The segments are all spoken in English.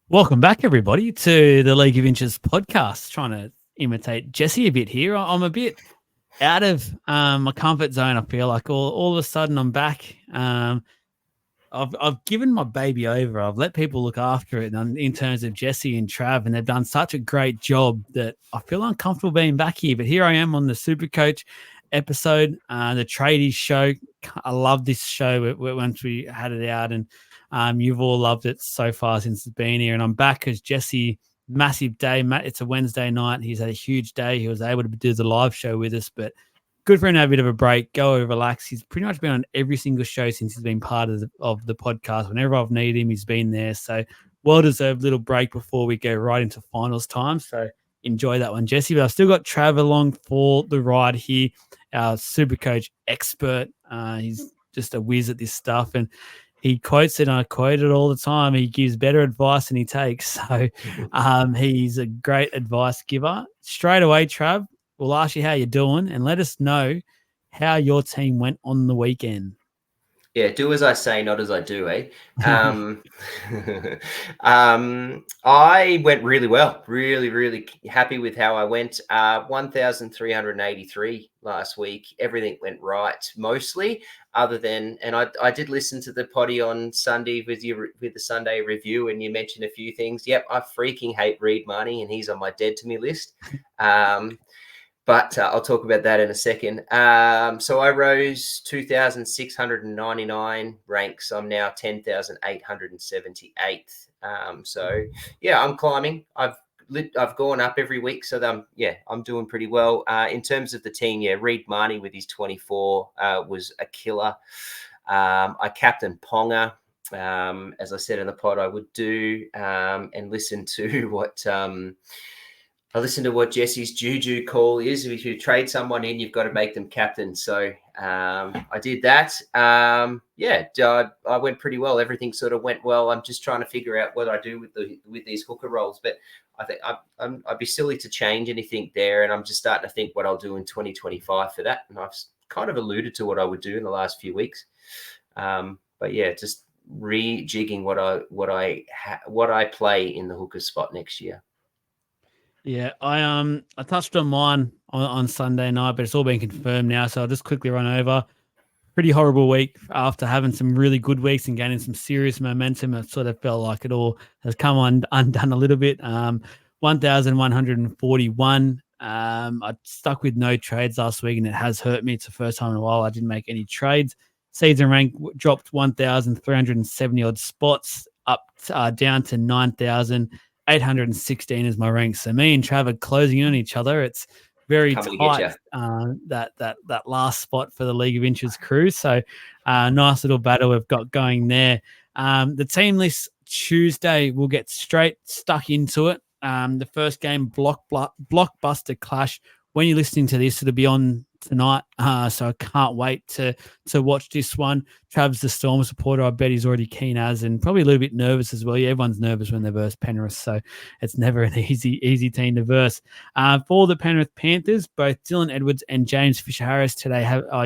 Welcome back, everybody, to the League of Inches podcast. Trying to imitate Jesse a bit here. I'm a bit out of my comfort zone. I feel like all of a sudden I'm back. I've given my baby over. I've let people look after it, and in terms of Jesse and Trav, and they've done such a great job that I feel uncomfortable being back here. But here I am on the Supercoach episode, the Tradies show. I love this show. Once we had it out, and you've all loved it so far since it's been here. And I'm back because Jesse, massive day. It's a Wednesday night. He's had a huge day. He was able to do the live show with us, but good for him to have a bit of a break, go relax. He's pretty much been on every single show since he's been part of the podcast. Whenever I've needed him, he's been there. So well-deserved little break before we go right into finals time. So enjoy that one, Jesse. But I've still got Trav along for the ride here, our Supercoach expert. He's just a whiz at this stuff. And he quotes it, and I quote it all the time. He gives better advice than he takes. So he's a great advice giver. Straight away, Trav, we'll ask you how you're doing and let us know how your team went on the weekend. Yeah, do as I say, not as I do, eh? I went really well. Really happy with how I went. 1,383 last week. Everything went right, mostly, other than, and I did listen to the potty on Sunday with the Sunday review, and you mentioned a few things. Yep, I freaking hate Reed Marnie, and he's on my dead to me list. But I'll talk about that in a second. So I rose 2,699 ranks. I'm now 10,878. So yeah, I'm climbing. I've gone up every week, so I'm doing pretty well. In terms of the team, yeah, Reed Marnie with his 24 was a killer. I captained Ponga, as I said in the pod I would do, and listen to what. I listened to what Jesse's juju call is. If you trade someone in, you've got to make them captain. So I did that. I went pretty well. Everything sort of went well. I'm just trying to figure out what I do with these hooker roles. But I think I'd be silly to change anything there. And I'm just starting to think what I'll do in 2025 for that. And I've kind of alluded to what I would do in the last few weeks. But yeah, just rejigging what I play in the hooker spot next year. Yeah, I touched on mine on Sunday night, but it's all been confirmed now. So I'll just quickly run over. Pretty horrible week after having some really good weeks and gaining some serious momentum. It sort of felt like it all has come undone a little bit. 1,141. I stuck with no trades last week, and it has hurt me. It's the first time in a while I didn't make any trades. Season rank dropped 1,370 odd spots, up down to 9,816 is my rank. So me and Trav are closing in on each other. It's very tight, that last spot for the League of Inches crew. So nice little battle we've got going there. The team list Tuesday, we'll get straight stuck into it. The first game, blockbuster clash. When you're listening to this, it'll be on tonight. So I can't wait to watch this one. Trav's the Storm supporter. I bet he's already keen as, and probably a little bit nervous as well. Yeah, everyone's nervous when they verse Penrith, so it's never an easy team to verse. For the Penrith Panthers, both Dylan Edwards and James Fisher-Harris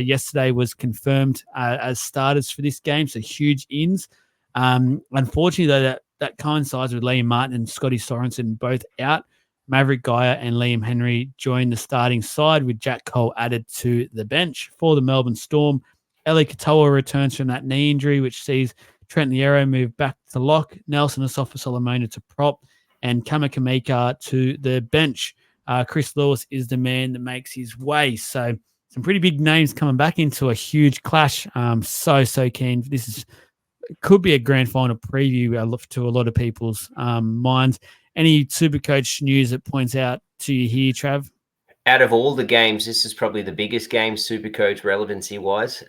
yesterday was confirmed as starters for this game, so huge ins. Unfortunately, though, that coincides with Liam Martin and Scotty Sorensen both out. Maverick Gaia and Liam Henry joined the starting side with Jack Cole added to the bench. For the Melbourne Storm, Eli Katoa returns from that knee injury, which sees Trent Liero move back to lock, Nelson Asafa-Solomona to prop, and Kamakamika to the bench. Chris Lewis is the man that makes his way. So some pretty big names coming back into a huge clash. So keen. Could be a grand final preview to a lot of people's minds. Any Supercoach news that points out to you here, Trav? Out of all the games, this is probably the biggest game Supercoach relevancy-wise.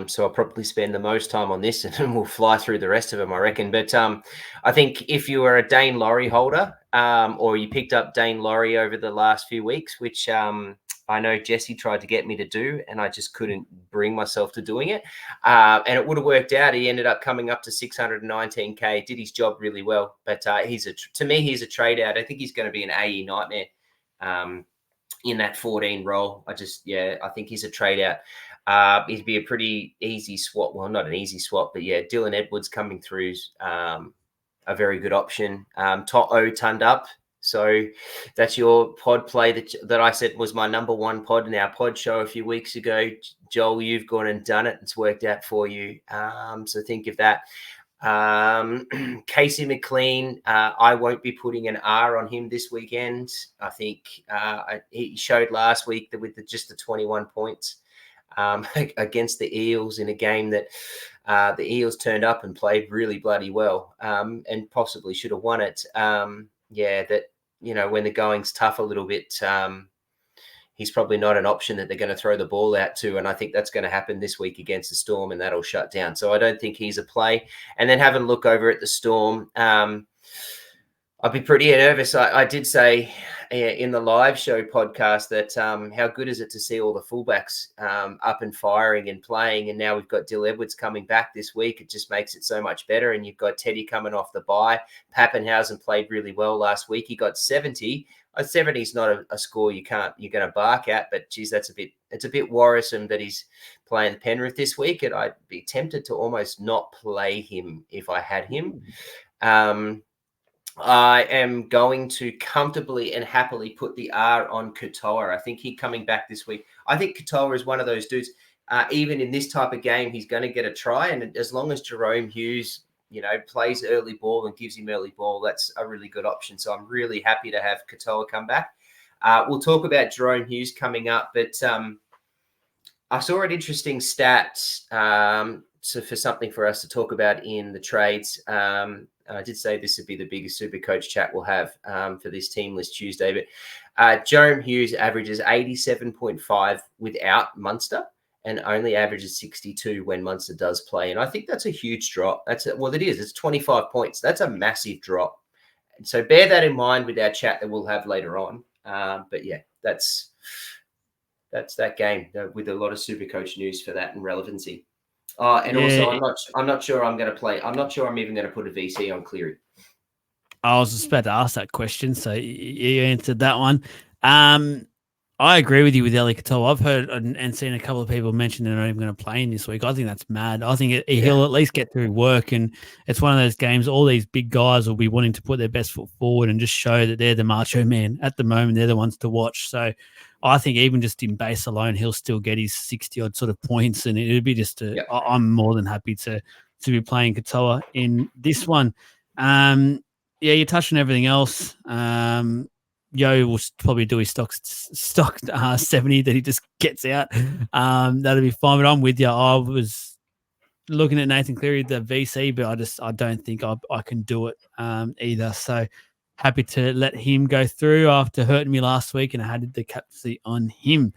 So I'll probably spend the most time on this, and we'll fly through the rest of them, I reckon. But I think if you were a Dane Laurie holder, or you picked up Dane Laurie over the last few weeks, which I know Jesse tried to get me to do, and I just couldn't bring myself to doing it. And it would have worked out. He ended up coming up to 619K, did his job really well. But he's a trade out. I think he's going to be an AE nightmare in that 14 role. I think he's a trade out. He'd be a pretty easy swap. Well, not an easy swap, but yeah, Dylan Edwards coming through a very good option. To'o turned up. So that's your pod play that I said was my number one pod in our pod show a few weeks ago. Joel, you've gone and done it. It's worked out for you. So think of that. Casey McLean, I won't be putting an R on him this weekend. I think he showed last week that with just the 21 points against the Eels in a game that the Eels turned up and played really bloody well, and possibly should have won it. That, when the going's tough a little bit, he's probably not an option that they're going to throw the ball out to. And I think that's going to happen this week against the Storm, and that'll shut down. So I don't think he's a play. And then having a look over at the Storm, I'd be pretty nervous. I did say in the live show podcast that how good is it to see all the fullbacks up and firing and playing. And now we've got Dill Edwards coming back this week. It just makes it so much better. And you've got Teddy coming off the bye. Pappenhausen played really well last week. He got 70. 70 is not a score you're going to bark at, but geez, it's a bit worrisome that he's playing Penrith this week. And I'd be tempted to almost not play him if I had him. I am going to comfortably and happily put the R on Katoa. I think he's coming back this week. I think Katoa is one of those dudes. Even in this type of game, he's going to get a try. And as long as Jerome Hughes, plays early ball and gives him early ball, that's a really good option. So I'm really happy to have Katoa come back. We'll talk about Jerome Hughes coming up, but I saw an interesting stat for something for us to talk about in the trades. I did say this would be the biggest Supercoach chat we'll have for this team list Tuesday, but Jerome Hughes averages 87.5 without Munster and only averages 62 when Munster does play. And I think that's a huge drop. It is. It's 25 points. That's a massive drop. And so bear that in mind with our chat that we'll have later on. But yeah, that's that game with a lot of Supercoach news for that and relevancy. Also, I'm not sure I'm going to play. I'm not sure I'm even going to put a VC on Cleary. I was just about to ask that question, so you answered that one. I agree with you with Eli Katoa. I've heard and seen a couple of people mention they're not even going to play him this week. I think that's mad. I think he'll at least get through work, and it's one of those games. All these big guys will be wanting to put their best foot forward and just show that they're the macho man at the moment. They're the ones to watch. So I think even just in base alone, he'll still get his 60-odd sort of points, and it would be just I'm more than happy to be playing Katoa in this one. You touched on everything else. Yo will probably do his stock 70 that he just gets out. That'll be fine. But I'm with you. I was looking at Nathan Cleary, the VC, but I don't think I can do it either. So happy to let him go through after hurting me last week, and I had the captaincy on him.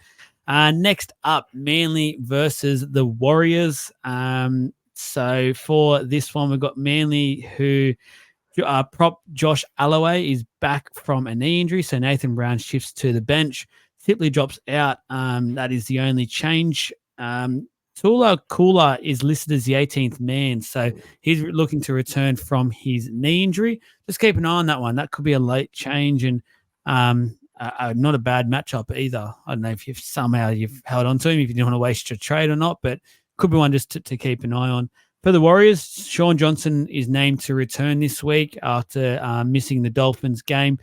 Next up, Manly versus the Warriors. So for this one, we've got Manly who prop Josh Alloway is back from a knee injury, so Nathan Brown shifts to the bench. Sipley drops out. That is the only change. Tula Kula is listed as the 18th man, so he's looking to return from his knee injury. Just keep an eye on that one. That could be a late change, and not a bad matchup either. I don't know if you've held on to him, if you didn't want to waste your trade or not, but could be one just to keep an eye on. For the Warriors, Sean Johnson is named to return this week after missing the Dolphins game.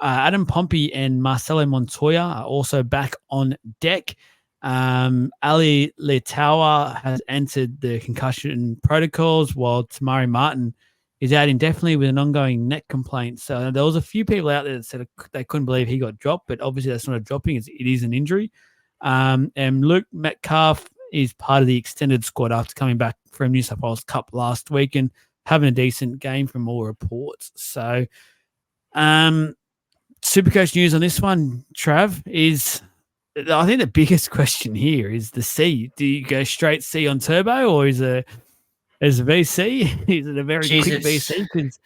Adam Pompey and Marcelo Montoya are also back on deck. Ali Leitawa has entered the concussion protocols, while Tamari Martin is out indefinitely with an ongoing neck complaint. So there was a few people out there that said they couldn't believe he got dropped, but obviously that's not a dropping. It is an injury. And Luke Metcalf is part of the extended squad after coming back from New South Wales Cup last week and having a decent game from all reports. So Supercoach news on this one, Trav, is I think the biggest question here is the C. Do you go straight C on turbo, or is a VC? Is it a very quick VC? Because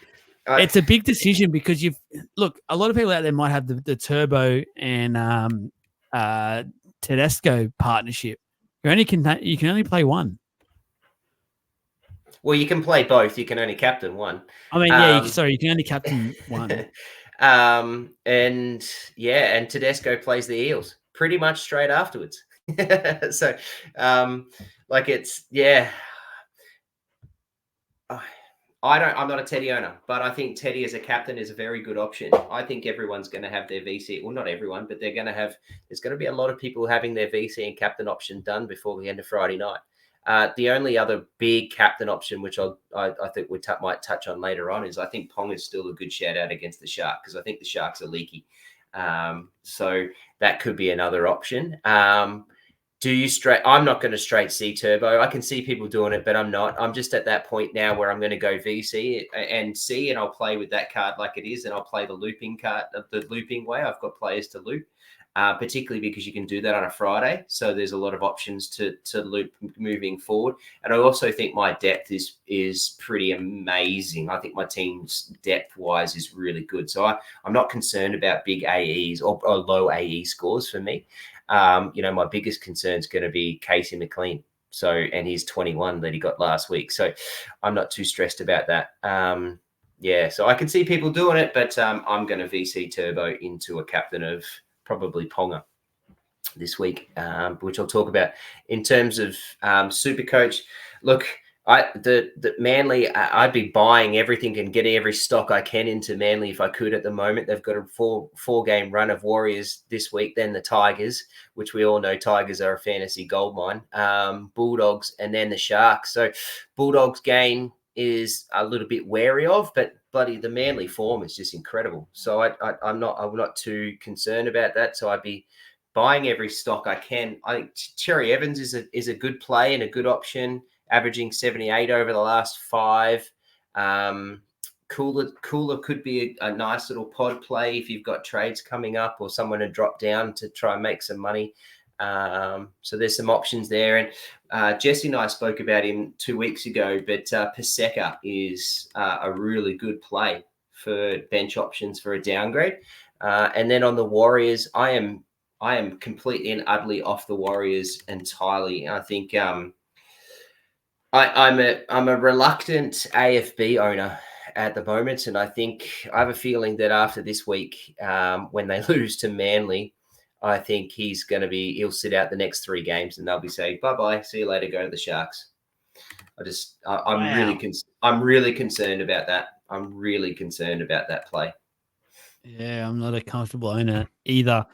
it's a big decision, because a lot of people out there might have the turbo and Tedesco partnership. You can only play one. Well, you can play both. You can only captain one. I mean, you can only captain one. And Tedesco plays the Eels pretty much straight afterwards. So, I'm not a Teddy owner, but I think Teddy as a captain is a very good option. I think everyone's going to have their VC. Well, not everyone, but there's going to be a lot of people having their VC and captain option done before the end of Friday night. The only other big captain option, which I think we might touch on later on, is I think Pong is still a good shout out against the Shark, because I think the Sharks are leaky. So that could be another option. I'm not going to straight C turbo. I can see people doing it, but I'm not. I'm just at that point now where I'm going to go VC and C, and I'll play with that card like it is, and I'll play the looping card, the looping way. I've got players to loop, particularly because you can do that on a Friday. So there's a lot of options to loop moving forward. And I also think my depth is pretty amazing. I think my team's depth-wise is really good. So I'm not concerned about big AEs or low AE scores for me. My biggest concern is going to be Casey McLean. So, and he's 21 that he got last week. So I'm not too stressed about that. So I can see people doing it, but I'm going to VC turbo into a captain of probably Ponga this week, which I'll talk about. In terms of Supercoach, look, the Manly, I'd be buying everything and getting every stock I can into Manly if I could at the moment. They've got a four game run of Warriors this week, then the Tigers, which we all know Tigers are a fantasy goldmine, Bulldogs, and then the Sharks. So Bulldogs game is a little bit wary of, but bloody the Manly form is just incredible. So I'm not too concerned about that. So I'd be buying every stock I can. I think Cherry Evans is a good play and a good option, averaging 78 over the last 5. Cooler could be a nice little pod play if you've got trades coming up or someone to drop down to try and make some money. So there's some options there. And Jesse and I spoke about him 2 weeks ago, but Paseka is a really good play for bench options for a downgrade. And then on the Warriors, I am completely and utterly off the Warriors entirely. I think I'm a reluctant AFB owner at the moment, and I think I have a feeling that after this week, when they lose to Manly, I think he'll sit out the next 3 games, and they'll be saying bye-bye, see you later, go to the Sharks. I'm really concerned about that. I'm really concerned about that play. Yeah, I'm not a comfortable owner either.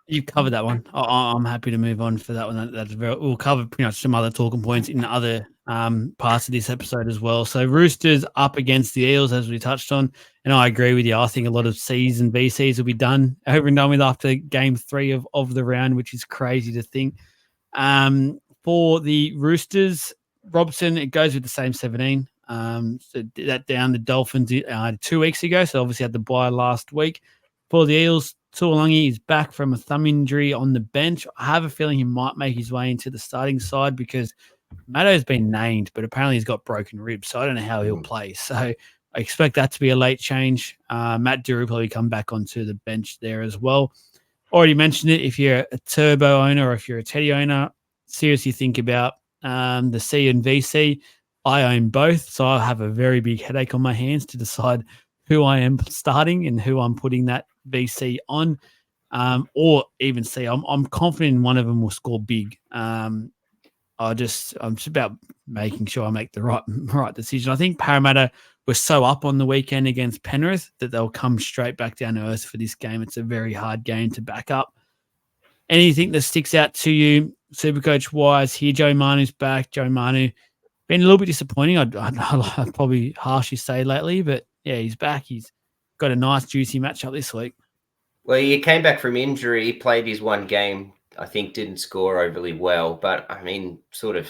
You covered that one. I'm happy to move on for that one. We'll cover pretty much some other talking points in other parts of this episode as well. So Roosters up against the Eels, as we touched on, and I agree with you. I think a lot of C's and VCs will be over and done with after game 3 of the round, which is crazy to think. For the Roosters, Robson, it goes with the same 17. So that down the Dolphins 2 weeks ago. So obviously had the bye last week. For the Eels, Tuolangi is back from a thumb injury on the bench. I have a feeling he might make his way into the starting side because Matto's been named, but apparently he's got broken ribs, so I don't know how he'll play. So I expect that to be a late change. Matt Duru will probably come back onto the bench there as well. Already mentioned it. If you're a Turbo owner or if you're a Teddy owner, seriously think about the C and VC. I own both, so I have a very big headache on my hands to decide who I am starting and who I'm putting that VC on, or even C. I'm confident one of them will score big. I'm just about making sure I make the right decision. I think Parramatta were so up on the weekend against Penrith that they'll come straight back down to earth for this game. It's a very hard game to back up. Anything that sticks out to you, Supercoach wise? Here, Joe Manu's back. Joe Manu been a little bit disappointing. I'd probably harshly say lately, but yeah, he's back. He's got a nice juicy matchup this week. Well, he came back from injury. He played his 1 game. I think didn't score overly well, but I mean, sort of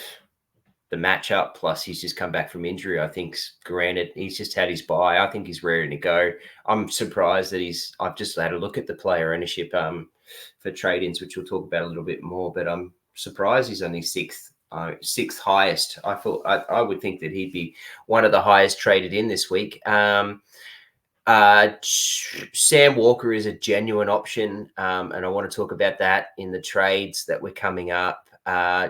the matchup plus he's just come back from injury. I think, granted, he's just had his bye. I think he's ready to go. I'm surprised that I've just had a look at the player ownership for trade-ins, which we'll talk about a little bit more, but I'm surprised he's only 6th highest. I would think that he'd be one of the highest traded in this week. Sam Walker is a genuine option, and I want to talk about that in the trades that were coming up.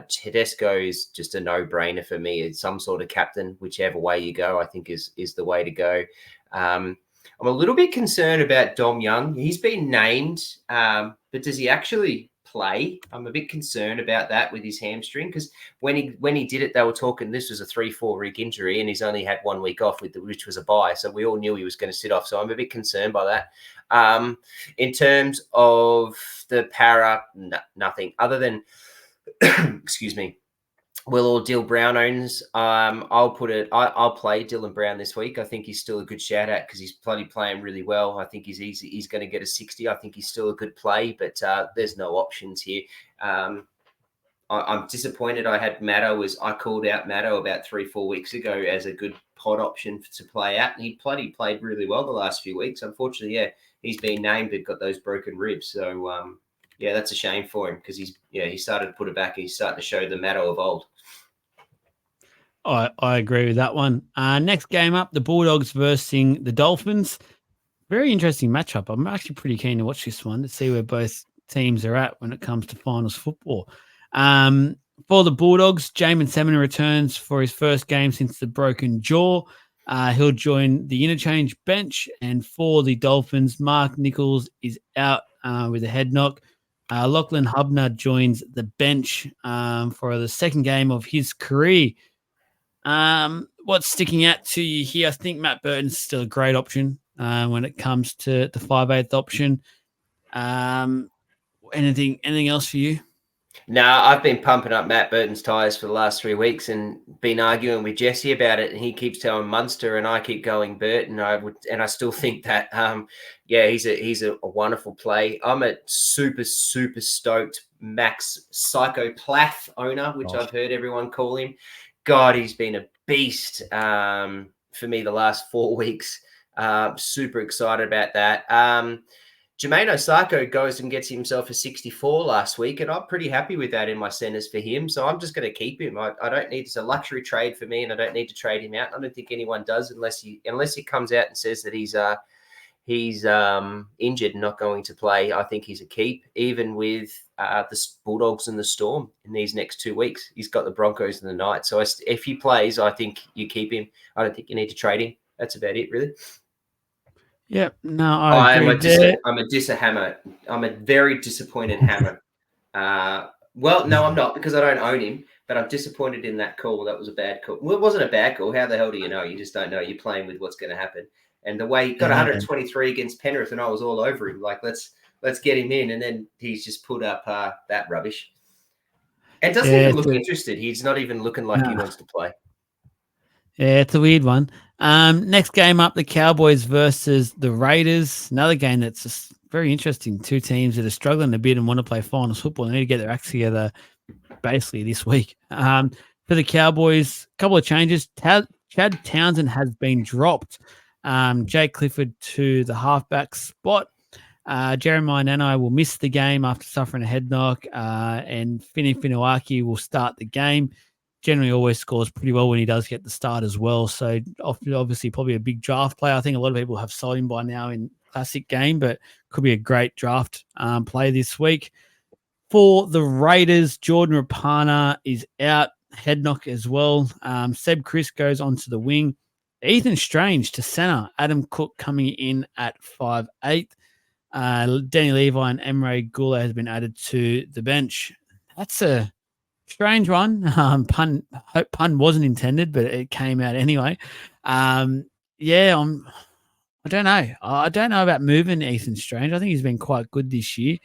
Tedesco is just a no-brainer for me. It's some sort of captain, whichever way you go, I think is the way to go. I'm a little bit concerned about Dom Young. He's been named, but does he actually play. I'm a bit concerned about that with his hamstring, because when he did it, they were talking this was a 3-4 week injury, and he's only had 1 week off, which was a bye. So we all knew he was going to sit off. So I'm a bit concerned by that. In terms of the para, nothing other than excuse me. Will or Dill Brown owns. I'll play Dylan Brown this week. I think he's still a good shout out because he's bloody playing really well. I think he's going to get a 60. I think he's still a good play, but there's no options here. I'm disappointed. I called out Matto about 3-4 weeks ago as a good pod option to play out, and he played really well the last few weeks. Unfortunately, he's been named but got those broken ribs. So that's a shame for him because he started to put it back and he's starting to show the Matto of old. I agree with that one. Next game up, the Bulldogs versus the Dolphins. Very interesting matchup. I'm actually pretty keen to watch this one to see where both teams are at when it comes to finals football. For the Bulldogs, Jamin Salmon returns for his first game since the broken jaw. He'll join the interchange bench. And for the Dolphins, Mark Nichols is out with a head knock. Lachlan Hubner joins the bench for the second game of his career. What's sticking out to you here? I think Matt Burton's still a great option when it comes to the 5/8 option. Anything else for you? No, I've been pumping up Matt Burton's tyres for the last 3 weeks and been arguing with Jesse about it, and he keeps telling Munster, and I keep going Burton. I still think that he's a wonderful play. I'm a super stoked Max Psychopath owner, which I've heard everyone call him. God, he's been a beast for me the last 4 weeks. Super excited about that. Jermaine Osako goes and gets himself a 64 last week, and I'm pretty happy with that in my centers for him. So I'm just going to keep him. I don't need, it's a luxury trade for me, and I don't need to trade him out. I don't think anyone does unless he comes out and says that he's injured and not going to play. I think he's a keep, even with the Bulldogs and the Storm in these next 2 weeks. He's got the Broncos and the Knights. So if he plays, I think you keep him. I don't think you need to trade him. That's about it, really. Yep. No, I'm a hammer. I'm a very disappointed hammer. Well, no, I'm not, because I don't own him, but I'm disappointed in that call. That was a bad call. Well, it wasn't a bad call. How the hell do you know? You just don't know. You're playing with what's going to happen. And the way he got 123 against Penrith, and I was all over him. Like, let's get him in. And then he's just put up that rubbish. And doesn't even look interested. He's not even looking like he wants to play. Yeah, it's a weird one. Next game up, the Cowboys versus the Raiders. Another game that's just very interesting. Two teams that are struggling a bit and want to play finals football. They need to get their acts together basically this week. For the Cowboys, a couple of changes. Chad Townsend has been dropped. Jake Clifford to the halfback spot. Jeremiah Nanai will miss the game after suffering a head knock, and Fini Finuaki will start the game. Generally always scores pretty well when he does get the start as well. So obviously probably a big draft player. I think a lot of people have sold him by now in classic game, but could be a great draft play this week. For the Raiders, Jordan Rapana is out, head knock as well. Seb Chris goes onto the wing. Ethan Strange to center. Adam Cook coming in at 5'8". Danny Levi and Emre Gula has been added to the bench. That's a strange one. Pun wasn't intended, but it came out anyway. I don't know. I don't know about moving Ethan Strange. I think he's been quite good this year.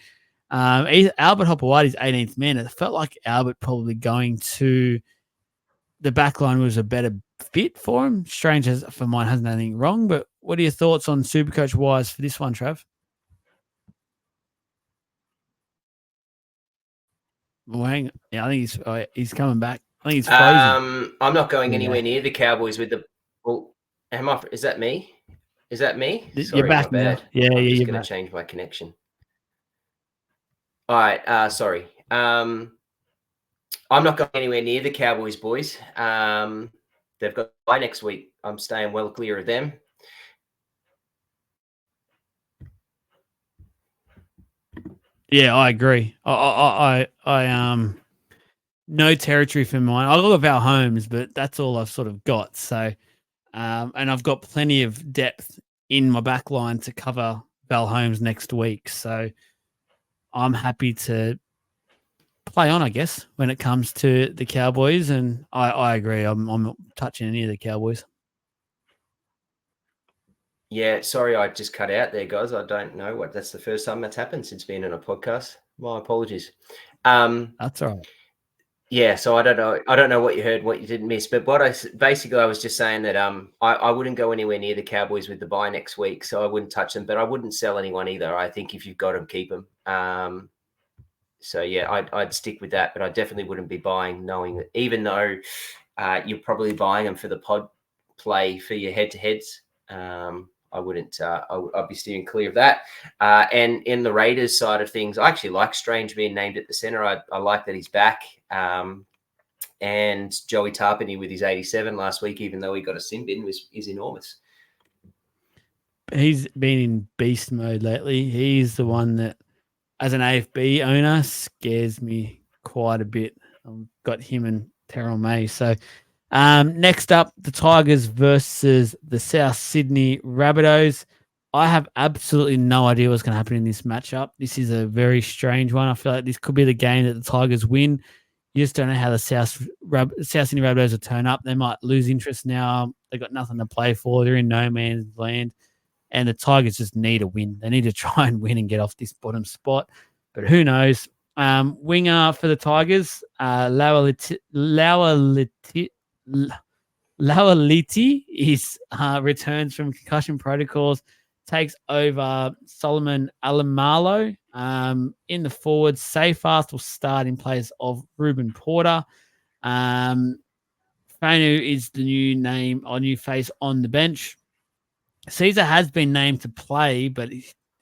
Albert Hopewadi's 18th man. It felt like Albert probably going to the back line was a better fit for him. Strange, for mine, hasn't done anything wrong. But what are your thoughts on Supercoach wise for this one, Trav? Well, hang on. Yeah, I think he's coming back. I think he's frozen. I'm not going anywhere near the Cowboys with the. Well, is that me? Is that me? Sorry, you're back, my bad. Yeah, I'm just going to change my connection. All right. Sorry. I'm not going anywhere near the Cowboys, boys. They've got bye next week. I'm staying well clear of them. Yeah, I agree. I no territory for mine. I love Val Holmes, but that's all I've sort of got. So, and I've got plenty of depth in my back line to cover Val Holmes next week. So I'm happy to play on, I guess, when it comes to the Cowboys. And I agree. I'm not touching any of the Cowboys. Yeah, sorry, I just cut out there, guys. I don't know what. That's the first time that's happened since being on a podcast. My apologies. That's all right. Yeah, so I don't know what you heard, what you didn't miss. But what I was just saying that I wouldn't go anywhere near the Cowboys with the bye next week, so I wouldn't touch them. But I wouldn't sell anyone either. I think if you've got them, keep them. So yeah, I'd stick with that, but I definitely wouldn't be buying, knowing that even though you're probably buying them for the pod play for your head-to-heads. I wouldn't. I'd be steering clear of that. And in the Raiders side of things, I actually like Strange being named at the center. I like that he's back. And Joey Tarpany with his 87 last week, even though he got a sin bin, is enormous. He's been in beast mode lately. He's the one that, as an AFB owner, scares me quite a bit. I've got him and Terrell May. So next up, the Tigers versus the South Sydney Rabbitohs. I have absolutely no idea what's going to happen in this matchup. This is a very strange one. I feel like this could be the game that the Tigers win. You just don't know how the South Sydney Rabbitohs will turn up. They might lose interest now. They've got nothing to play for. They're in no man's land. And the Tigers just need a win. They need to try and win and get off this bottom spot. But who knows? Winger for the Tigers, Laualiti is returns from concussion protocols, takes over Solomon Alamalo. In the forwards, Safast will start in place of Ruben Porter. Fanu is the new name or new face on the bench. Caesar has been named to play, but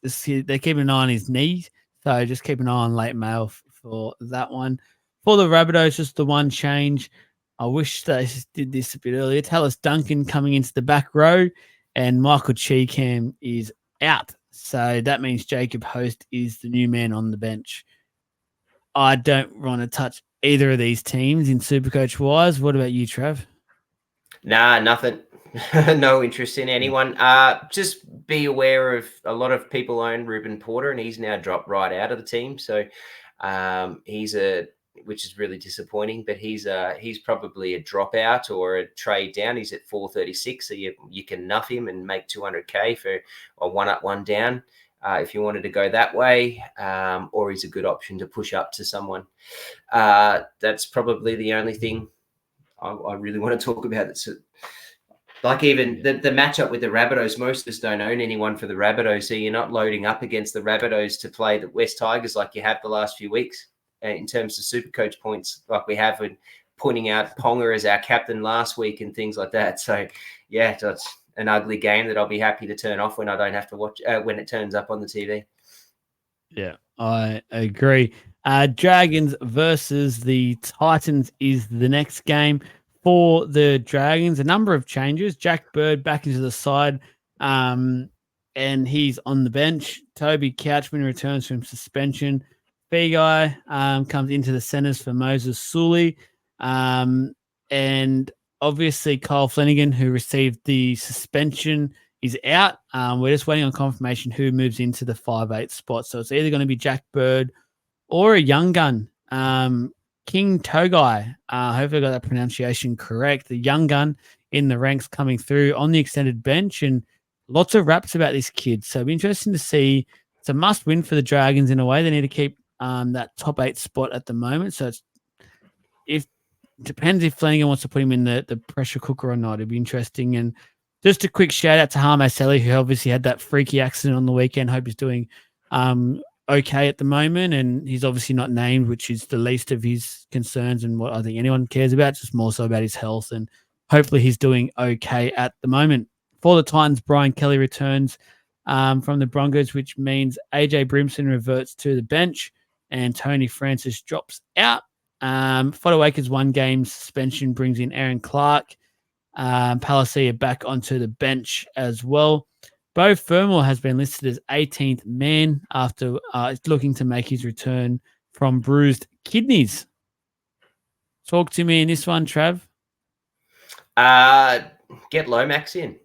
they're keeping an eye on his knee. So just keep an eye on late mail for that one. For the Rabbitohs, just the one change. I wish they did this a bit earlier. Tallis Duncan coming into the back row, and Michael Cheekham is out. So that means Jacob Host is the new man on the bench. I don't want to touch either of these teams in Supercoach wise. What about you, Trav? Nah, nothing. No interest in anyone. Just be aware of a lot of people own Ruben Porter, and he's now dropped right out of the team. So which is really disappointing. But he's probably a dropout or a trade down. He's at 436, so you can nuff him and make 200K for a 1 up, 1 down. If you wanted to go that way, or he's a good option to push up to someone. That's probably the only thing I really want to talk about. That's like even the matchup with the Rabbitohs. Most of us don't own anyone for the Rabbitohs, so you're not loading up against the Rabbitohs to play the West Tigers like you have the last few weeks in terms of Supercoach points, like we have with pointing out Ponga as our captain last week and things like that. So yeah, that's an ugly game that I'll be happy to turn off when I don't have to watch when it turns up on the TV. Yeah, I agree. Dragons versus the Titans is the next game for the Dragons. A number of changes. Jack Bird back into the side, and he's on the bench. Toby Couchman returns from suspension. Feagai comes into the centers for Moses Sully. And obviously Kyle Flanagan, who received the suspension, is out. We're just waiting on confirmation who moves into the 5'8" spot. So it's either going to be Jack Bird or a young gun, King Togai. Hopefully I got that pronunciation correct. The young gun in the ranks coming through on the extended bench, and lots of raps about this kid. So it'll be interesting to see. It's a must win for the Dragons in a way. They need to keep that top 8 spot at the moment. So depends if Flanagan wants to put him in the pressure cooker or not. It'd be interesting. And just a quick shout out to Harmo Selly, who obviously had that freaky accident on the weekend. Hope he's doing okay at the moment. And he's obviously not named, which is the least of his concerns and what I think anyone cares about, just more so about his health. And hopefully he's doing okay at the moment. For the Titans, Brian Kelly returns from the Broncos, which means AJ Brimson reverts to the bench and Tony Francis drops out. Fodawaker's 1 game suspension brings in Aaron Clark. Palacia back onto the bench as well. Bo Fermor has been listed as 18th man after looking to make his return from bruised kidneys. Talk to me in this one, Trav. Get Lomax in.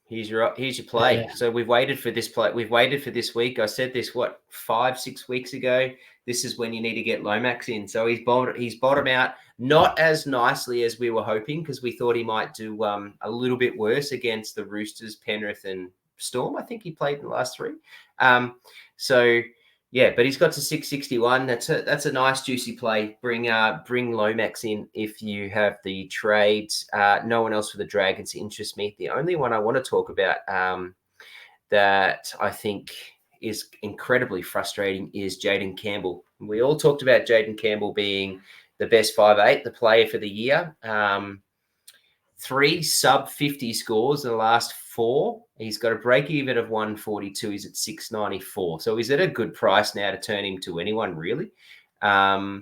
Here's your play. Yeah. So we've waited for this play. We've waited for this week. I said this 5-6 weeks ago. This is when you need to get Lomax in. So he's bottomed out, not as nicely as we were hoping, because we thought he might do a little bit worse against the Roosters, Penrith, and Storm. I think he played in the last 3. So yeah, but he's got to 661. That's a nice juicy play. Bring Lomax in if you have the trades. No one else for the Dragons interests me. The only one I want to talk about that I think is incredibly frustrating is Jaden Campbell. We all talked about Jaden Campbell being the best 5'8", the player for the year. 3 sub 50 scores in the last 4. He's got a break even of 142. He's at 694. So he's at a good price now to turn him to anyone, really. I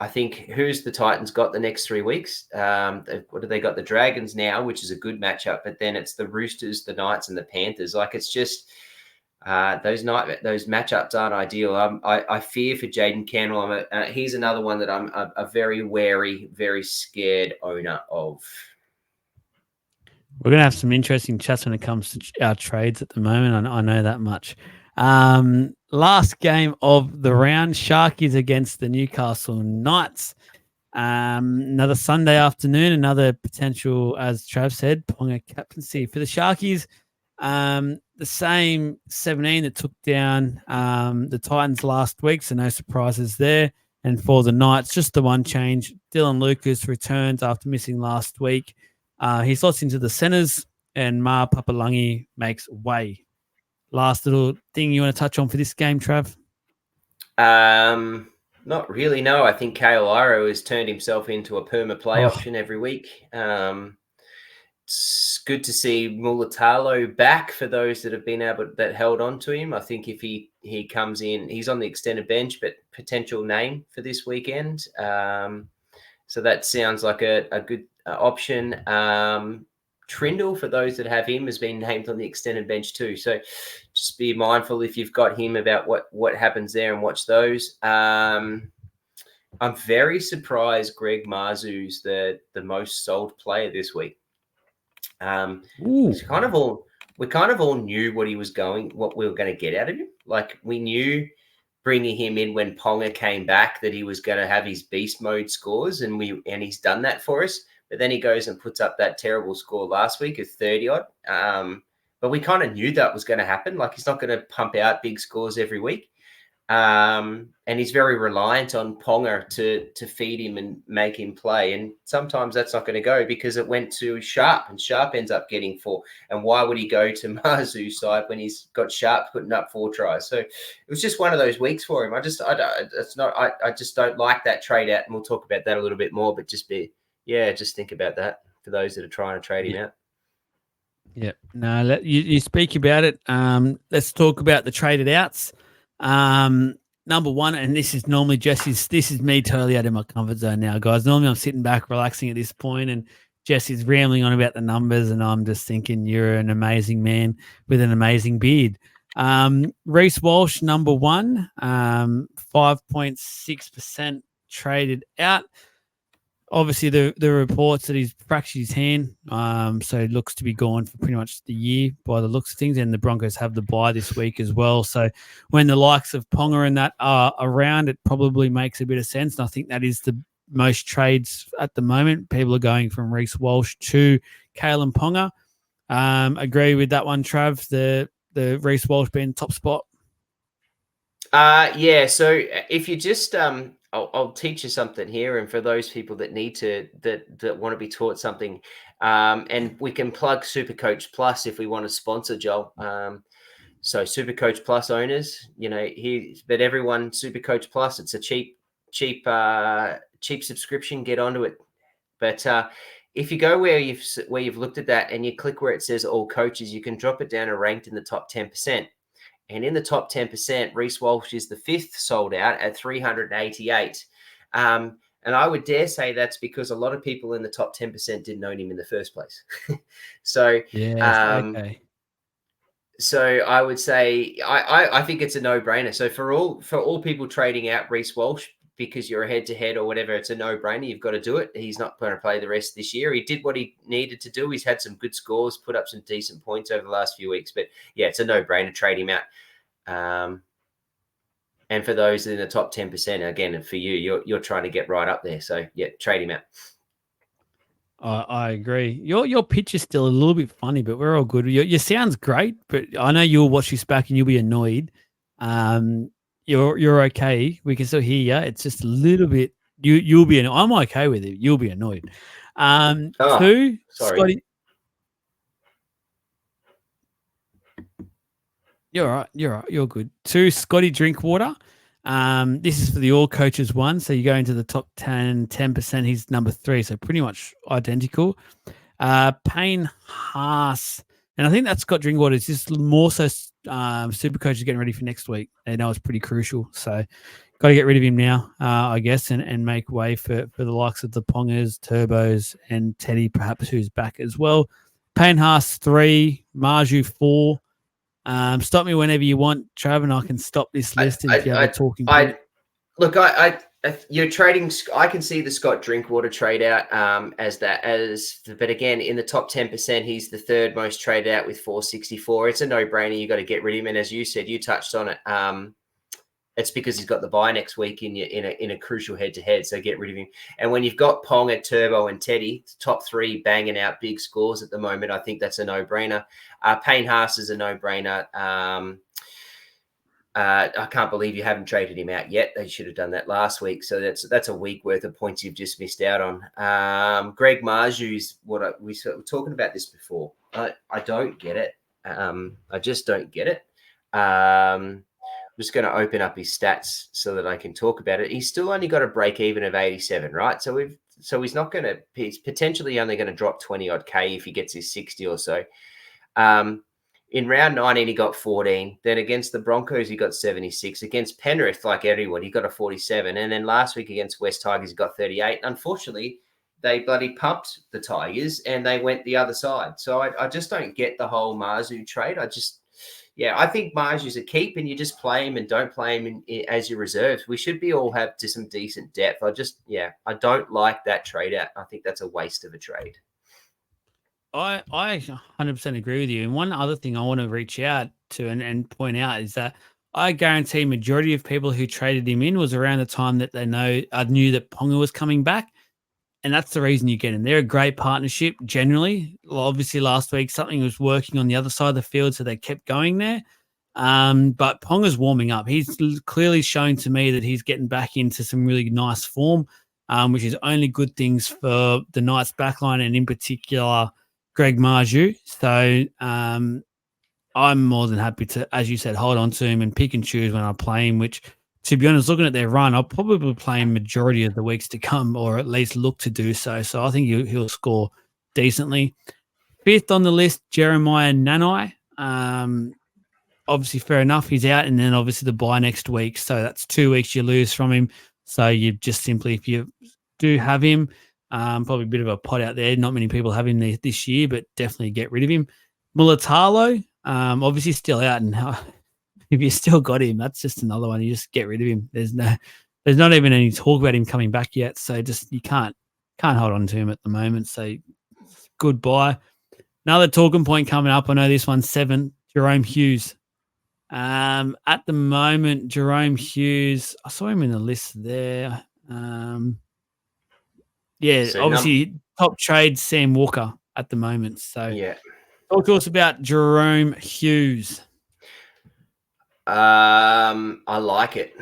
think who's the Titans got the next 3 weeks? What do they got? The Dragons now, which is a good matchup, but then it's the Roosters, the Knights, and the Panthers. Like, it's just those matchups aren't ideal. I fear for Jaden Campbell. He's another one that I'm a very wary, very scared owner of. We're going to have some interesting chats when it comes to our trades at the moment. I know that much. Last game of the round, Sharkies against the Newcastle Knights. Another Sunday afternoon, another potential, as Trav said, Ponga captaincy. For the Sharkies, the same 17 that took down the Titans last week, so no surprises there. And for the Knights, just the one change. Dylan Lucas returns after missing last week. He slots into the centres, and Ma Papalangi makes way. Last little thing you want to touch on for this game, Trav? Not really, no. I think Kale Iro has turned himself into a perma play option every week. It's good to see Mulatalo back for those that have been that held on to him. I think if he comes in, he's on the extended bench, but potential name for this weekend. So that sounds like a good option. Trindle, for those that have him, has been named on the extended bench too. So just be mindful if you've got him about what happens there and watch those. I'm very surprised Greg Marzu's the most sold player this week. We kind of all knew what we were going to get out of him. Like, we knew bringing him in when Ponga came back that he was going to have his beast mode scores, and he's done that for us. But then he goes and puts up that terrible score last week of 30 odd. But we kind of knew that was going to happen. Like, he's not going to pump out big scores every week. And he's very reliant on Ponga to feed him and make him play. And sometimes that's not going to go because it went to Sharp, and Sharp ends up getting 4. And why would he go to Marzu's side when he's got Sharp putting up 4 tries? So it was just one of those weeks for him. I just don't like that trade out, and we'll talk about that a little bit more. But just think about that for those that are trying to trade him out. Yeah, no, you speak about it. Let's talk about the traded outs. Number one, and this is normally Jesse's. This is me totally out of my comfort zone now, guys. Normally I'm sitting back, relaxing at this point, and Jesse's rambling on about the numbers, and I'm just thinking you're an amazing man with an amazing beard. Reece Walsh, number one, 5.6% traded out. Obviously, the reports that he's fractured his hand, so it looks to be gone for pretty much the year by the looks of things. And the Broncos have the bye this week as well. So when the likes of Ponga and that are around, it probably makes a bit of sense. And I think that is the most trades at the moment. People are going from Reece Walsh to Kalen Ponga. Agree with that one, Trav, the Reece Walsh being top spot? Yeah, so if you just I'll teach you something here, and for those people that need to that want to be taught something, and we can plug Supercoach Plus if we want to sponsor, Joel. So Supercoach Plus owners, but everyone, Supercoach Plus, it's a cheap subscription. Get onto it. But if you go where you've looked at that and you click where it says all coaches, you can drop it down and ranked in the top 10%. And in the top 10%, Reece Walsh is the 5th sold out at 388. And I would dare say that's because a lot of people in the top 10% didn't own him in the first place. So, okay. So I would say I think it's a no-brainer. So for all people trading out Reece Walsh, because you're a head-to-head or whatever, it's a no-brainer. You've got to do it. He's not going to play the rest of this year. He did what he needed to do. He's had some good scores, put up some decent points over the last few weeks. But, yeah, it's a no-brainer. Trade him out. And for those in the top 10%, again, for you, you're trying to get right up there. So, yeah, trade him out. I agree. Your pitch is still a little bit funny, but we're all good. Your sound's great, but I know you'll watch this back and you'll be annoyed. You're okay. We can still hear you. It's just a little bit. You'll be annoyed. I'm okay with it. You'll be annoyed. Two, sorry. Scotty. You're all right. You're all right. You're good. Two, Scotty Drinkwater. This is for the all coaches one. So you go into the top 10%. He's number 3. So pretty much identical. Payne Haas. And I think that's Scott Drinkwater. It's just more so Supercoach is getting ready for next week. They know it's pretty crucial. So got to get rid of him now, I guess, and make way for the likes of the Pongers, Turbos, and Teddy, perhaps, who's back as well. Payne Haas 3, Marju 4. Stop me whenever you want, Trav, and I can stop this list if you have a talking point. Look, you're trading. I can see the Scott Drinkwater trade out but again, in the top 10%, he's the 3rd most traded out with 464. It's a no-brainer. You got to get rid of him. And as you said, you touched on it. It's because he's got the bye next week in a crucial head-to-head. So get rid of him. And when you've got Ponga, Turbo, and Teddy, top 3 banging out big scores at the moment, I think that's a no-brainer. Payne Haas is a no-brainer. I can't believe you haven't traded him out yet. They should have done that last week. So that's a week worth of points you've just missed out on. Greg Marju's we were talking about this before. I don't get it. I just don't get it. I'm just going to open up his stats so that I can talk about it. He's still only got a break even of 87, right? So he's not going to. He's potentially only going to drop 20 odd K if he gets his 60 or so. In round 19, he got 14. Then against the Broncos, he got 76. Against Penrith, like everyone, he got a 47. And then last week against West Tigers, he got 38. Unfortunately, they bloody pumped the Tigers and they went the other side. So I just don't get the whole Marzu trade. I think Marju's a keep and you just play him and don't play him as your reserves. We should all have to some decent depth. I don't like that trade out. I think that's a waste of a trade. I 100% agree with you. And one other thing I want to reach out to and point out is that I guarantee majority of people who traded him in was around the time that knew that Ponga was coming back. And that's the reason you get him. They're a great partnership generally. Obviously, last week, something was working on the other side of the field, so they kept going there. But Ponga's warming up. He's clearly shown to me that he's getting back into some really nice form, which is only good things for the Knights backline and in particular Greg Marju. So I'm more than happy to, as you said, hold on to him and pick and choose when I play him, which, to be honest, looking at their run, I'll probably play him majority of the weeks to come or at least look to do so. So I think he'll score decently. 5th on the list, Jeremiah Nanai. Obviously, fair enough. He's out, and then obviously the bye next week. So that's 2 weeks you lose from him. So you just simply, if you do have him, probably a bit of a pot out there. Not many people have him this year, but definitely get rid of him. Mulatalo, obviously still out, and if you still got him, that's just another one. You just get rid of him. There's not even any talk about him coming back yet. So just you can't hold on to him at the moment. So goodbye. Another talking point coming up. I know this one's 7. Jerome Hughes. At the moment, Jerome Hughes, I saw him in the list there. Obviously top trade Sam Walker at the moment. So yeah, talk to us about Jerome Hughes. I like it.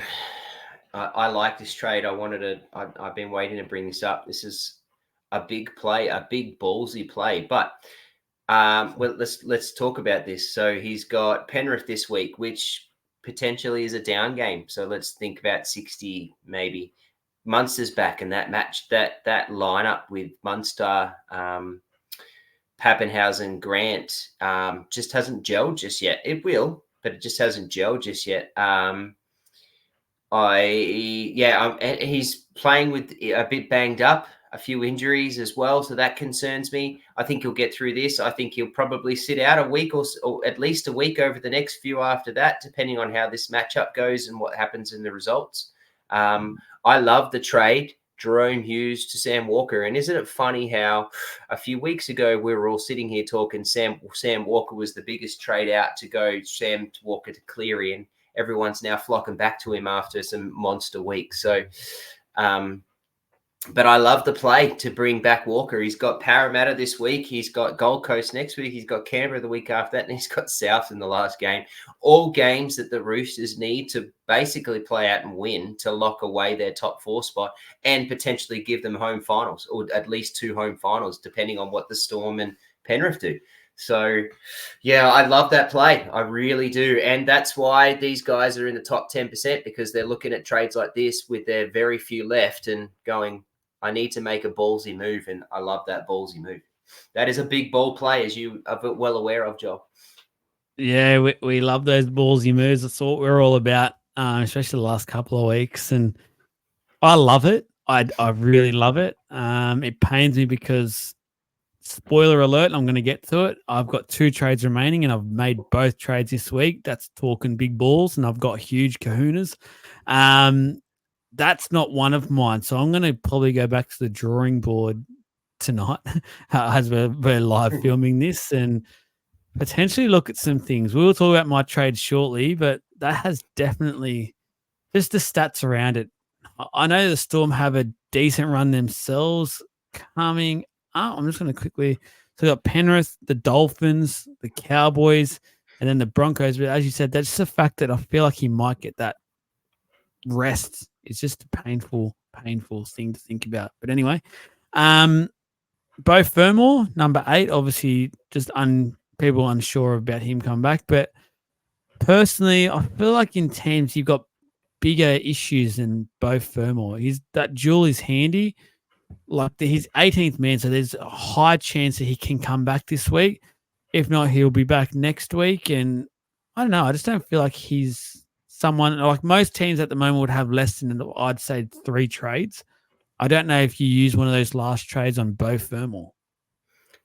I like this trade. I've been waiting to bring this up. This is a big play, a big ballsy play. But let's talk about this. So he's got Penrith this week, which potentially is a down game. So let's think about 60 maybe. Munster's back, and that match, that lineup with Munster, Pappenhausen, Grant, just hasn't gelled just yet. It will, but it just hasn't gelled just yet. He's playing with a bit banged up, a few injuries as well, so that concerns me. I think he'll get through this. I think he'll probably sit out a week or at least a week over the next few after that, depending on how this matchup goes and what happens in the results. I love the trade, Jerome Hughes to Sam Walker. And isn't it funny how a few weeks ago we were all sitting here talking Sam Walker was the biggest trade out to go Sam Walker to Cleary, and everyone's now flocking back to him after some monster weeks. So, but I love the play to bring back Walker. He's got Parramatta this week. He's got Gold Coast next week. He's got Canberra the week after that. And he's got South in the last game. All games that the Roosters need to basically play out and win to lock away their top 4 spot and potentially give them home finals, or at least 2 home finals, depending on what the Storm and Penrith do. So, yeah, I love that play. I really do. And that's why these guys are in the top 10%, because they're looking at trades like this with their very few left and going, I need to make a ballsy move, and I love that ballsy move. That is a big ball play, as you are well aware of, Joel. Yeah, we love those ballsy moves. That's what we're all about, especially the last couple of weeks. And I love it. I really love it. It pains me because, spoiler alert, I'm going to get to it. I've got 2 trades remaining, and I've made both trades this week. That's talking big balls, and I've got huge kahunas. That's not one of mine. So I'm going to probably go back to the drawing board tonight as we're live filming this, and potentially look at some things. We'll talk about my trade shortly, but that has definitely just the stats around it. I know the Storm have a decent run themselves coming up. I'm just going to quickly. So we got Penrith, the Dolphins, the Cowboys, and then the Broncos. But as you said, that's just the fact that I feel like he might get that rest. It's just a painful thing to think about. But anyway, Bo Fermor, number 8, obviously just people unsure about him coming back. But personally, I feel like in teams you've got bigger issues than Bo Fermor. That duel is handy. Like he's 18th man, so there's a high chance that he can come back this week. If not, he'll be back next week. And I don't know. I just don't feel like he's someone like most teams at the moment would have less than, I'd say, 3 trades. I don't know if you use one of those last trades on Bo Fermor.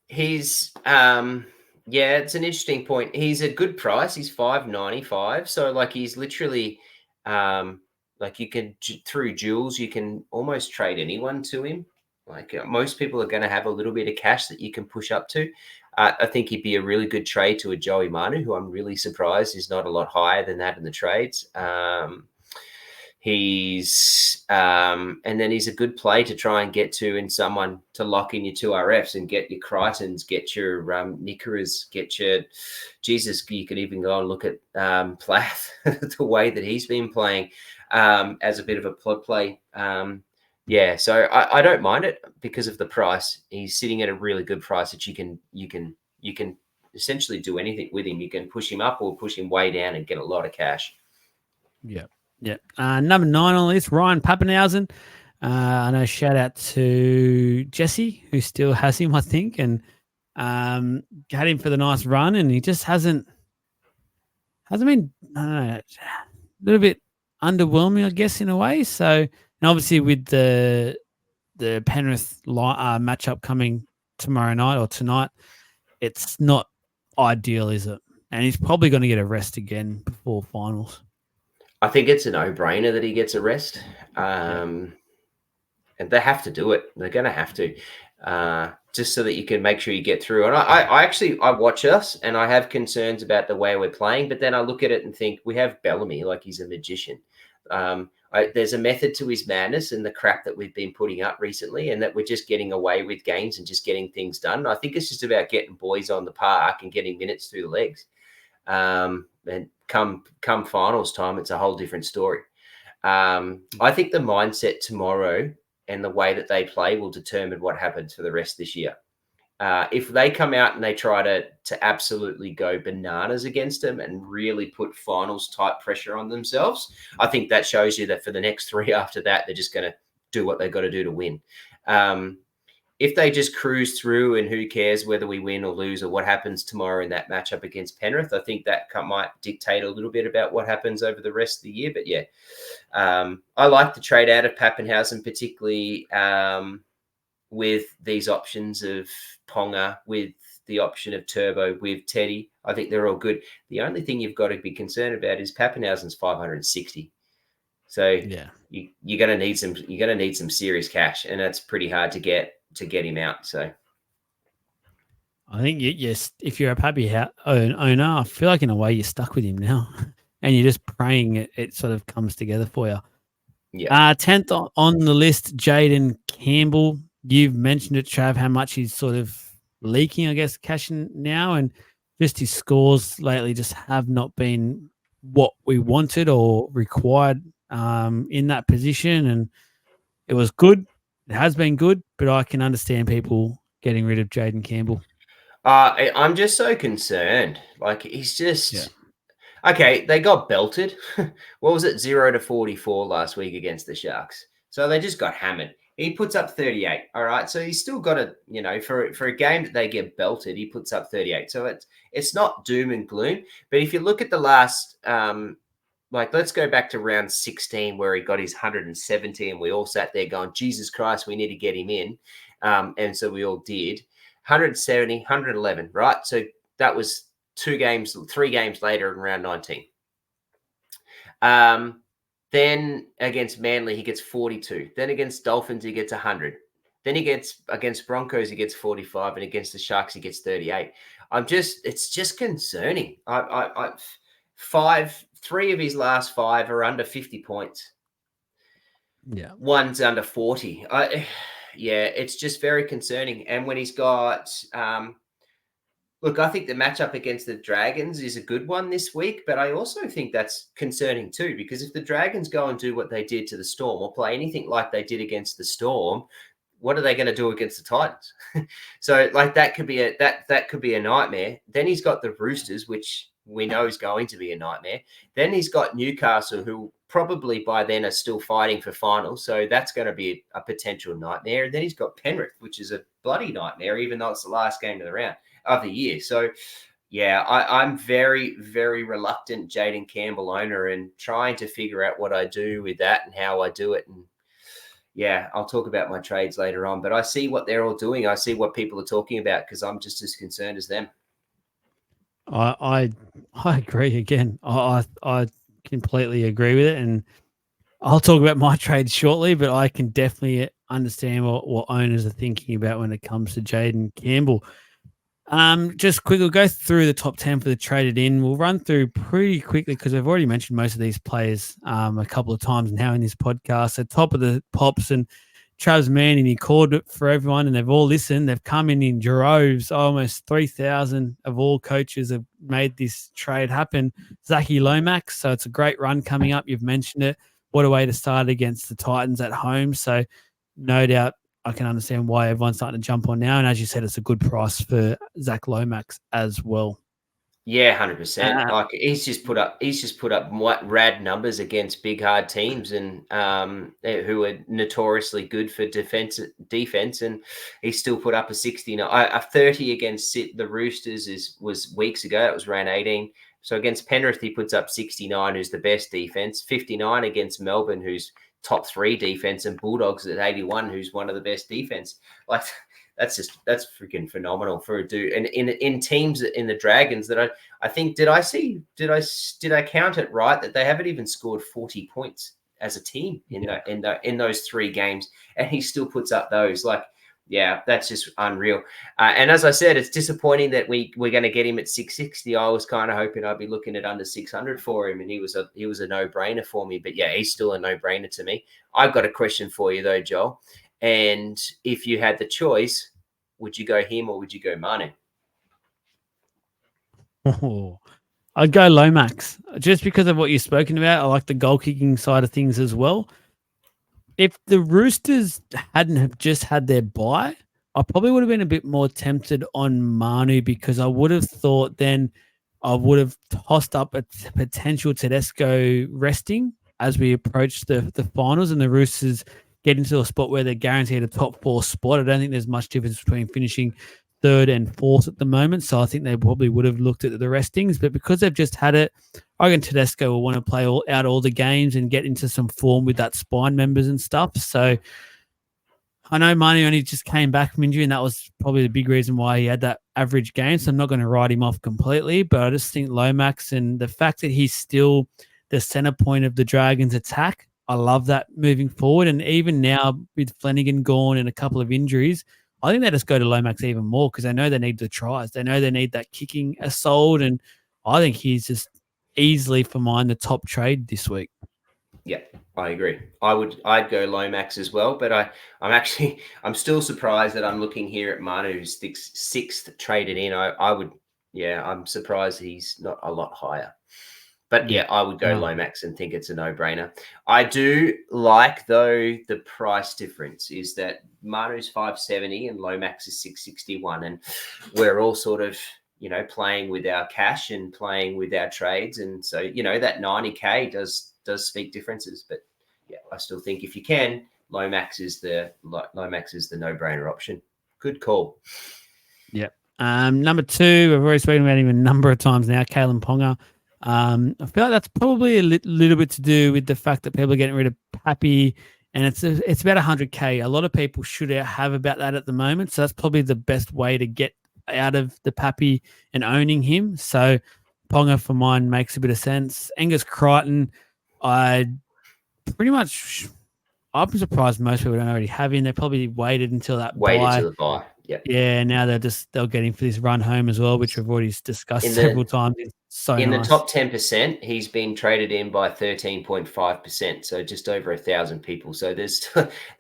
He's yeah, it's an interesting point. He's a good price. He's $5.95. So like he's literally like you can, through duels, you can almost trade anyone to him. Like most people are going to have a little bit of cash that you can push up to. I think he'd be a really good trade to a Joey Manu, who I'm really surprised is not a lot higher than that in the trades. And then he's a good play to try and get to, in someone to lock in your 2 RFs and get your Crichtons, get your Nicaras, get your Jesus. You could even go and look at Plath, the way that he's been playing as a bit of a plug play. Yeah, so I don't mind it because of the price. He's sitting at a really good price that you can essentially do anything with him. You can push him up or push him way down and get a lot of cash. Yeah. Yeah. Number 9 on the list, Ryan Pappenhausen. I know, shout out to Jesse, who still has him, I think, and had him for the nice run, and he just hasn't been, I don't know, a little bit underwhelming, I guess, in a way. So, and obviously with the Penrith matchup coming tomorrow night or tonight, it's not ideal, is it? And he's probably going to get a rest again before finals. I think it's a no-brainer that he gets a rest. And they have to do it. They're going to have to, just so that you can make sure you get through. And I watch us, and I have concerns about the way we're playing. But then I look at it and think, we have Bellamy like he's a magician. There's a method to his madness and the crap that we've been putting up recently, and that we're just getting away with games and just getting things done. I think it's just about getting boys on the park and getting minutes through the legs. And come finals time, it's a whole different story. I think the mindset tomorrow and the way that they play will determine what happens for the rest of this year. If they come out and they try to absolutely go bananas against them and really put finals type pressure on themselves, I think that shows you that for the next 3 after that, they're just going to do what they've got to do to win. If they just cruise through and who cares whether we win or lose or what happens tomorrow in that matchup against Penrith, I think that might dictate a little bit about what happens over the rest of the year. But yeah, I like the trade out of Pappenhausen, particularly with these options of Ponga, with the option of Turbo, with Teddy. I think they're all good. The only thing you've got to be concerned about is Pappenhausen's 560. So yeah, you're going to need some serious cash, and that's pretty hard to get him out. So I think yes, if you're a puppy owner, I feel like in a way you're stuck with him now, and you're just praying it sort of comes together for you. Yeah. 10th on the list, Jaden Campbell. You've mentioned it, Trav, how much he's sort of leaking, I guess, cashing now, and just his scores lately just have not been what we wanted or required in that position. And it was good. It has been good, but I can understand people getting rid of Jaden Campbell. I'm just so concerned. Like, he's just okay. They got belted. What was it, 0-44 last week against the Sharks? So they just got hammered. He puts up 38. All right, so he's still got a for a game that they get belted, he puts up 38. So it's not doom and gloom. But if you look at the last, like, let's go back to round 16 where he got his 170, and we all sat there going, Jesus Christ, we need to get him in. And so we all did. 170, 111, right? So that was 3 games later in round 19. Then against Manly, he gets 42. Then against Dolphins, he gets 100. Then he gets against Broncos, he gets 45, and against the Sharks, he gets 38. It's just concerning. 3 of his last 5 are under 50 points. Yeah. One's under 40. It's just very concerning. And when he's got, look, I think the matchup against the Dragons is a good one this week, but I also think that's concerning too, because if the Dragons go and do what they did to the Storm or play anything like they did against the Storm, what are they going to do against the Titans? So, like, that could be a nightmare. Then he's got the Roosters, which we know is going to be a nightmare. Then he's got Newcastle, who probably by then are still fighting for finals. So that's going to be a potential nightmare. And then he's got Penrith, which is a bloody nightmare, even though it's the last game of the year. So, yeah, I'm very, very reluctant Jaden Campbell owner and trying to figure out what I do with that and how I do it. And yeah, I'll talk about my trades later on, but I see what they're all doing. I see what people are talking about because I'm just as concerned as them. I agree again. I completely agree with it, and I'll talk about my trades shortly. But I can definitely understand what owners are thinking about when it comes to Jaden Campbell. Just quickly, we'll go through the top 10 for the traded in. We'll run through pretty quickly because I've already mentioned most of these players a couple of times now in this podcast. So top of the pops, and Trav's man, and he called it for everyone, and they've all listened. They've come in droves. Almost 3,000 of all coaches have made this trade happen. Zachy Lomax, so it's a great run coming up. You've mentioned it. What a way to start against the Titans at home. So no doubt I can understand why everyone's starting to jump on now. And as you said, it's a good price for Zach Lomax as well. Yeah, 100%. Like, he's just put up rad numbers against big hard teams and who are notoriously good for defense, and he still put up a 69, a 30 against the Roosters was weeks ago. It was round 18. So against Penrith, he puts up 69, who's the best defense. 59 against Melbourne, who's top 3 defense, and Bulldogs at 81, who's one of the best defense. Like, that's freaking phenomenal for a dude. And in teams in the Dragons that I think, did I count it right that they haven't even scored 40 points as a team in those 3 games, and he still puts up those. Like, yeah, that's just unreal. And as I said, it's disappointing that we're going to get him at 660. I was kind of hoping I'd be looking at under 600 for him, and he was a no-brainer for me. But yeah, he's still a no-brainer to me. I've got a question for you though, Joel. And if you had the choice, would you go him or would you go Manu? Oh, I'd go Lomax just because of what you've spoken about. I like the goal kicking side of things as well. If the Roosters hadn't have just had their bye, I probably would have been a bit more tempted on Manu because I would have thought then I would have tossed up a potential Tedesco resting as we approach the finals and the Roosters get into a spot where they're guaranteed a top 4 spot. I don't think there's much difference between finishing 3rd and 4th at the moment. So I think they probably would have looked at the restings. But because they've just had it, I reckon Tedesco will want to play out all the games and get into some form with that spine members and stuff. So I know Manu only just came back from injury, and that was probably the big reason why he had that average game. So I'm not going to write him off completely, but I just think Lomax and the fact that he's still the center point of the Dragons' attack, I love that moving forward. And even now with Flanagan gone and a couple of injuries, I think they just go to Lomax even more because they know they need the tries. They know they need that kicking assault. And I think he's just easily, for mine, the top trade this week. Yeah, I agree. I'd go Lomax as well, but I'm still surprised that I'm looking here at Manu, who's sixth traded in. I'm surprised he's not a lot higher. But yeah, I would go Lomax and think it's a no-brainer. I do like, though, the price difference is that Manu's 570 and Lomax is 661, and we're all sort of, playing with our cash and playing with our trades, and so that 90K does speak differences. But yeah, I still think if you can, Lomax is the no-brainer option. Good call. Yep. Number 2, we've already spoken about him a number of times now, Kalen Ponga. I feel like that's probably a little bit to do with the fact that people are getting rid of Pappy, and it's about 100K. A lot of people should have about that at the moment, so that's probably the best way to get out of the Pappy and owning him. So Ponga for mine makes a bit of sense. Angus Crichton, I'm surprised most people don't already have him. They probably waited until that till the buy. Yeah, now they'll get him for this run home as well, which we've already discussed several times. It's so in nice. The top 10%, he's been traded in by 13.5%, so just over 1,000 people. So there's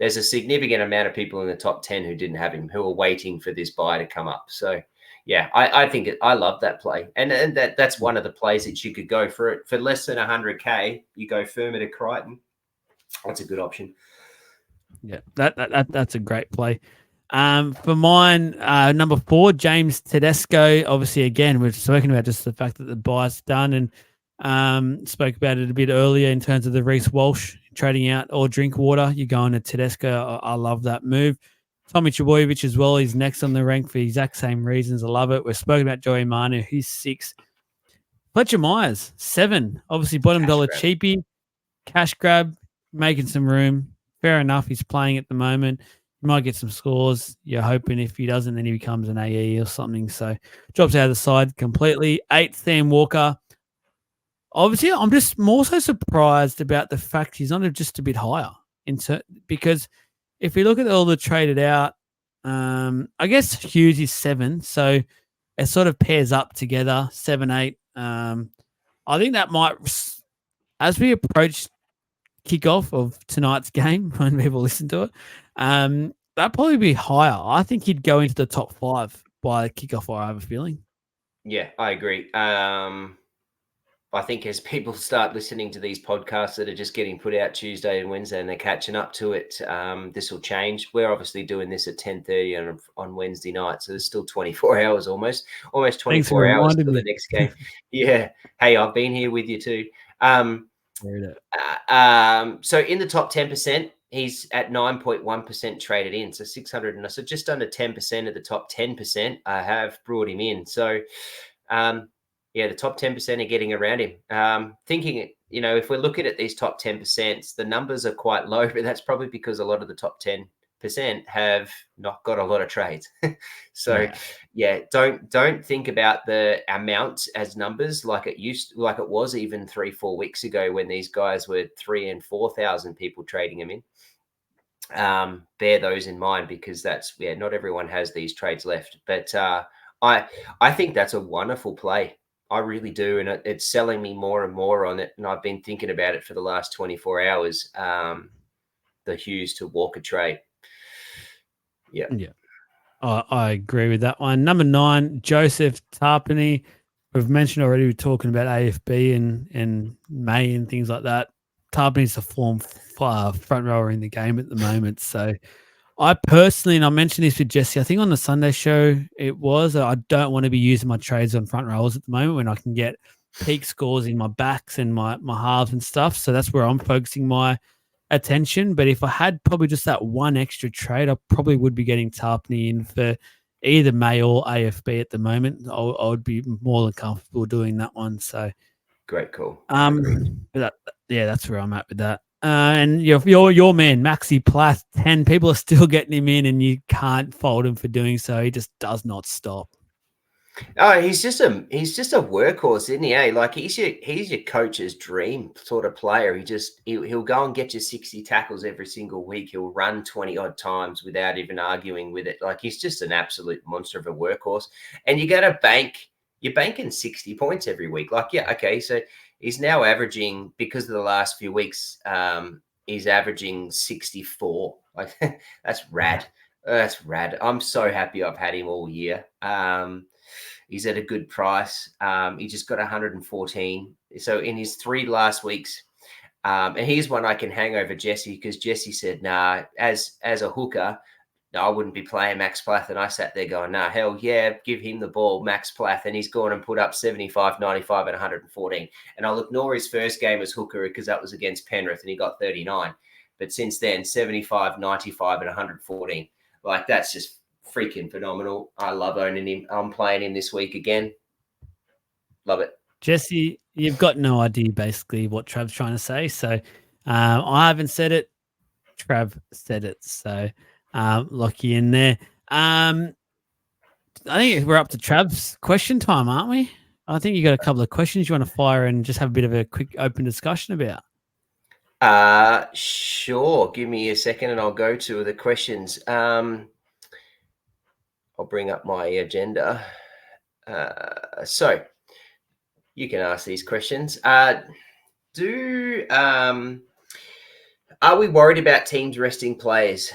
a significant amount of people in the top 10 who didn't have him, who are waiting for this buy to come up. So yeah, I think I love that play, and that's one of the plays that you could go for less than 100K. You go Firma to Crichton. That's a good option. Yeah, that's a great play. For mine, number 4, James Tedesco. Obviously, again, we've spoken about just the fact that the buy's done, and spoke about it a bit earlier in terms of the Reece Walsh trading out or Drinkwater. You're going to Tedesco. I love that move. Tommy Trbojevic as well. He's next on the rank for the exact same reasons. I love it. We've spoken about Joey Manu. He's 6. Fletcher Myers, 7. Obviously, bottom dollar cheapie. Cash grab, making some room. Fair enough. He's playing at the moment. He might get some scores. You're hoping if he doesn't, then he becomes an AE or something. So drops out of the side completely. 8th, Sam Walker. Obviously, I'm just more so surprised about the fact he's not just a bit higher. Because if we look at all the traded out, I guess Hughes is 7. So it sort of pairs up together, 7, 8. I think that might, as we approach kickoff of tonight's game, when people listen to it, that'd probably be higher. I think he'd go into the top 5 by kickoff, I have a feeling. Yeah, I agree. I think as people start listening to these podcasts that are just getting put out Tuesday and Wednesday and they're catching up to it, this will change. We're obviously doing this at 10:30 on Wednesday night, so there's still 24 hours almost 24 hours to the next game. Yeah. Hey, I've been here with you too. So in the top 10%, he's at 9.1% traded in. So 600, so just under 10% of the top 10% have brought him in. So, the top 10% are getting around him. Thinking, if we're looking at these top 10%, the numbers are quite low, but that's probably because a lot of the top 10% have not got a lot of trades. So don't think about the amount as numbers like it was even 3-4 weeks ago when these guys were 3,000 and 4,000 people trading them in. Bear those in mind because not everyone has these trades left. But I think that's a wonderful play. I really do, and it's selling me more and more on it. And I've been thinking about it for the last 24 hours. The Hughes to Walker trade. Yeah. I agree with that one. Number 9, Joseph Tarpany. We've mentioned already, we're talking about AFB and May and things like that. Tarpany's the form front rower in the game at the moment. So I personally, and I mentioned this with Jesse, I think on the Sunday show it was, I don't want to be using my trades on front rowers at the moment when I can get peak scores in my backs and my halves and stuff. So that's where I'm focusing my attention. But if I had probably just that one extra trade, I probably would be getting Tarpany in for either May or AFB at the moment. I would be more than comfortable doing that one. So great call. That's where I'm at with that. And your man, Maxi Plath, 10 people are still getting him in, and you can't fault him for doing so. He just does not stop. Oh, he's just a workhorse, isn't he? Like he's your coach's dream sort of player. He'll go and get you 60 tackles every single week. He'll run 20 odd times without even arguing with it. Like he's just an absolute monster of a workhorse. And you're banking 60 points every week. Like, yeah, okay. So he's now averaging, because of the last few weeks, he's averaging 64. Like that's rad. That's rad. I'm so happy I've had him all year. He's at a good price. He just got 114. So in his 3 last weeks, and here's one I can hang over Jesse, because Jesse said, nah, as a hooker, no, I wouldn't be playing Max Plath. And I sat there going, nah, hell yeah, give him the ball, Max Plath. And he's gone and put up 75, 95 and 114. And I'll ignore his first game as hooker because that was against Penrith and he got 39. But since then, 75, 95 and 114. Like, that's just freaking phenomenal. I love owning him. I'm playing him this week again. Love it. Jesse, you've got no idea basically what Trav's trying to say. So I haven't said it. Trav said it. So lock you in there. I think we're up to Trav's question time, aren't we? I think you got a couple of questions you want to fire and just have a bit of a quick open discussion about. Sure. Give me a second and I'll go to the questions. I'll bring up my agenda. So you can ask these questions. Are we worried about teams resting players?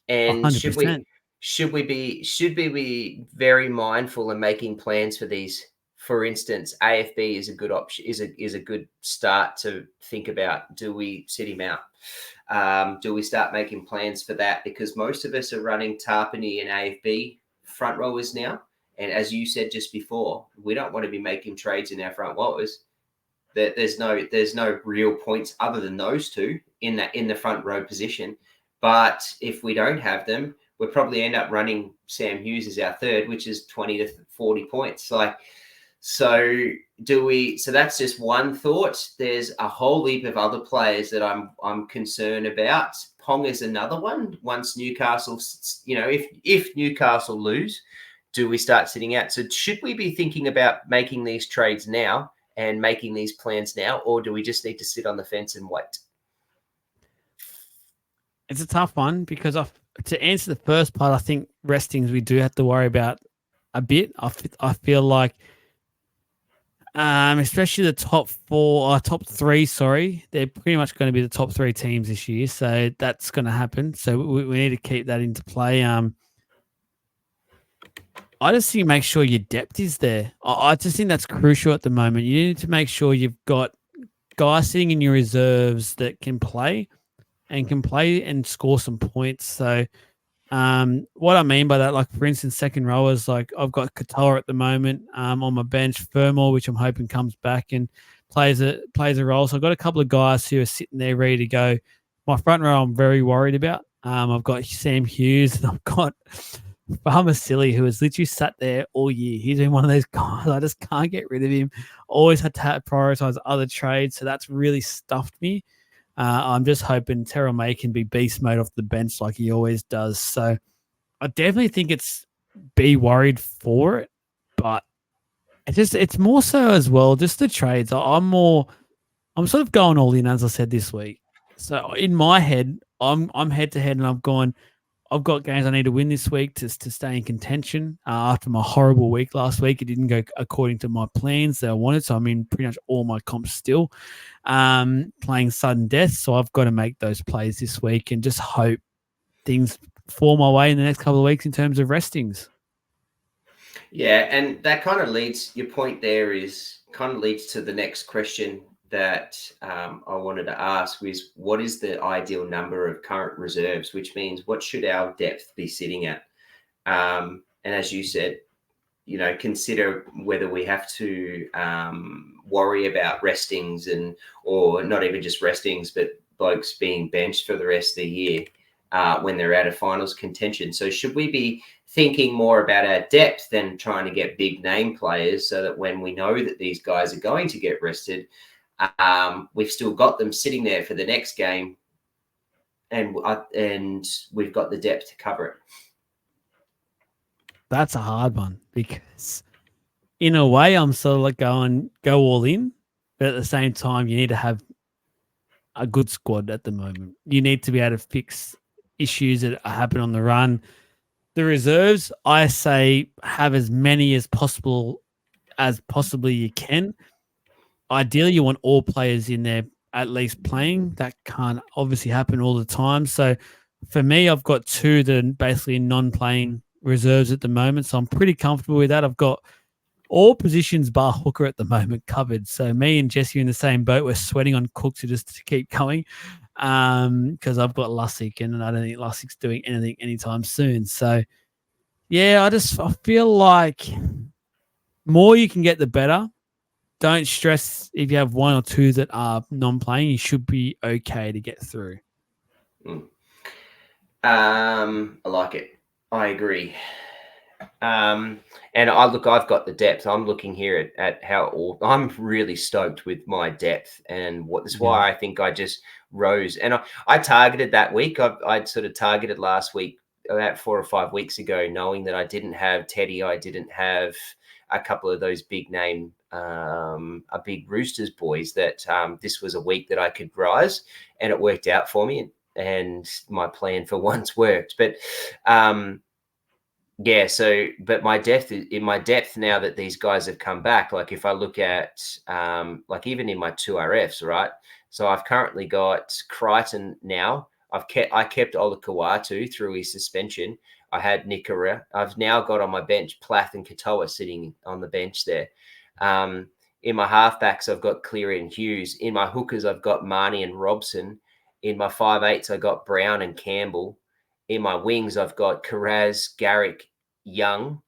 And 100%. should we be very mindful in making plans for these? For instance, AFB is a good option, is a good start to think about. Do we sit him out? Do we start making plans for that? Because most of us are running Tarpany and AFB front rowers now. And as you said just before, we don't want to be making trades in our front rowers. There's no real points other than those two in the front row position. But if we don't have them, we'll probably end up running Sam Hughes as our third, which is 20 to 40 points. So that's just one thought. There's a whole heap of other players that I'm concerned about. Pong is another one. Once Newcastle, if Newcastle lose, do we start sitting out? So should we be thinking about making these trades now and making these plans now, or do we just need to sit on the fence and wait? It's a tough one because to answer the first part, I think restings we do have to worry about a bit. I feel like, especially the top three, they're pretty much going to be the top 3 teams this year. So that's going to happen. So we need to keep that into play. I just think make sure your depth is there. I just think that's crucial at the moment. You need to make sure you've got guys sitting in your reserves that can play and score some points. So what I mean by that, like for instance, second rowers, like I've got Katoa at the moment on my bench, Fermor, which I'm hoping comes back and plays a role. So I've got a couple of guys who are sitting there ready to go. My front row I'm very worried about. I've got Sam Hughes and I've got Farmer Silly, who has literally sat there all year. He's been one of those guys, I just can't get rid of him. Always had to prioritize other trades. So that's really stuffed me. I'm just hoping Terrell May can be beast mode off the bench like he always does. So I definitely think it's be worried for it, but it's more so as well, just the trades. I'm sort of going all in, as I said this week. So in my head, I'm head to head and I've got games I need to win this week to stay in contention. After my horrible week last week, it didn't go according to my plans that I wanted. So I'm in pretty much all my comps still playing sudden death. So I've got to make those plays this week and just hope things fall my way in the next couple of weeks in terms of restings. Yeah, and that kind of your point there leads to the next question that I wanted to ask was, what is the ideal number of current reserves, which means what should our depth be sitting at? And as you said, consider whether we have to worry about restings or not even just restings, but blokes being benched for the rest of the year when they're out of finals contention. So should we be thinking more about our depth than trying to get big name players so that when we know that these guys are going to get rested, we've still got them sitting there for the next game and we've got the depth to cover it? That's a hard one because in a way I'm sort of like going go all in, but at the same time you need to have a good squad at the moment. You need to be able to fix issues that happen on the run. The reserves, I say, have as many as possible as possibly you can. Ideally, you want all players in there at least playing. That can't obviously happen all the time. So for me, I've got two that are basically non-playing reserves at the moment. So I'm pretty comfortable with that. I've got all positions bar hooker at the moment covered. So me and Jesse are in the same boat. We're sweating on Cooks just to keep going because I've got Lussick and I don't think Lussick's doing anything anytime soon. So, yeah, I feel like more you can get, the better. Don't stress if you have one or two that are non-playing. You should be okay to get through. I like it. I agree. And I've got the depth. I'm looking here at how I'm really stoked with my depth, and that's why I think I just rose. And I targeted that week. I'd sort of targeted last week, about 4 or 5 weeks ago, knowing that I didn't have Teddy. I didn't have a couple of those big name, a big Roosters boys. That this was a week that I could rise, and it worked out for me. And my plan for once worked, but. Yeah, so but my depth now that these guys have come back, like if I look at like even in my 2RFs, right? So I've currently got Crichton now. I kept Olakawatu through his suspension. I had Nikora. I've now got on my bench Plath and Katoa sitting on the bench there. In my halfbacks, I've got Cleary and Hughes. In my hookers, I've got Marnie and Robson. In my 5'8s, I got Brown and Campbell. In my wings, I've got Carraz, Garrick, Young,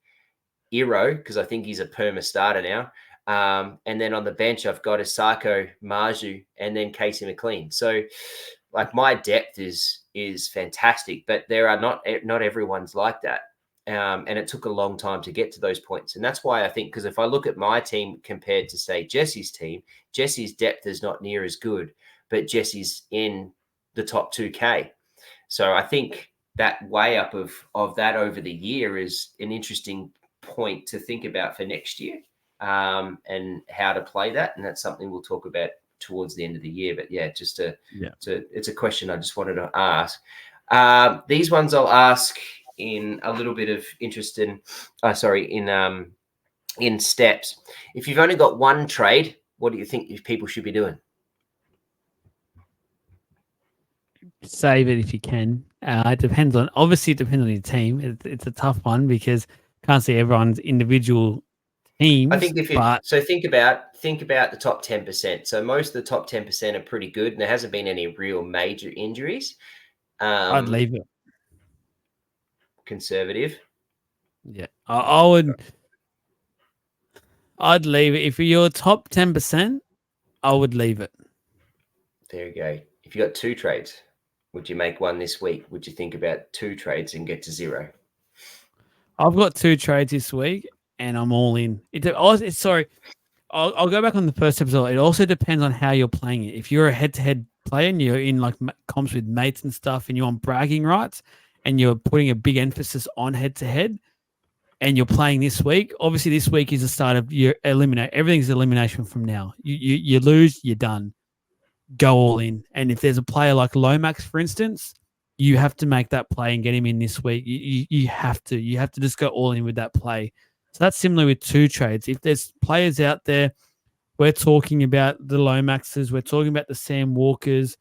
Iro, because I think he's a perma starter now. And then on the bench, I've got Asako, Marju, and then Casey McLean. So, like, my depth is fantastic, but there are not everyone's like that. And it took a long time to get to those points. And that's why I think, because if I look at my team compared to, say, Jesse's team, Jesse's depth is not near as good, but Jesse's in the top 2K. So I think that way up of that over the year is an interesting point to think about for next year, and how to play that. And that's something we'll talk about towards the end of the year. But yeah, it's a question I just wanted to ask. These ones I'll ask in a little bit of interest in steps. If you've only got one trade, what do you think people should be doing? Save it if you can. It depends on your team. It's a tough one because can't see everyone's individual teams. I think think about the top 10%. So most of the top 10% are pretty good, and there hasn't been any real major injuries. I'd leave it. Conservative. Yeah, I would. I'd leave it. If you're top 10%, I would leave it. There you go. If you got two trades, would you make one this week? Would you think about two trades and get to zero? I've got two trades this week, and I'm all in. I'll go back on the first episode. It also depends on how you're playing it. If you're a head-to-head player and you're in like comps with mates and stuff, and you're on bragging rights, and you're putting a big emphasis on head-to-head, and you're playing this week, obviously this week is the start of your eliminate. Everything's elimination from now. You lose, you're done. Go all in. And if there's a player like Lomax, for instance, you have to make that play and get him in this week. You have to just go all in with that play. So that's similar with two trades. If there's players out there, we're talking about the Lomaxes, we're talking about the Sam Walkers.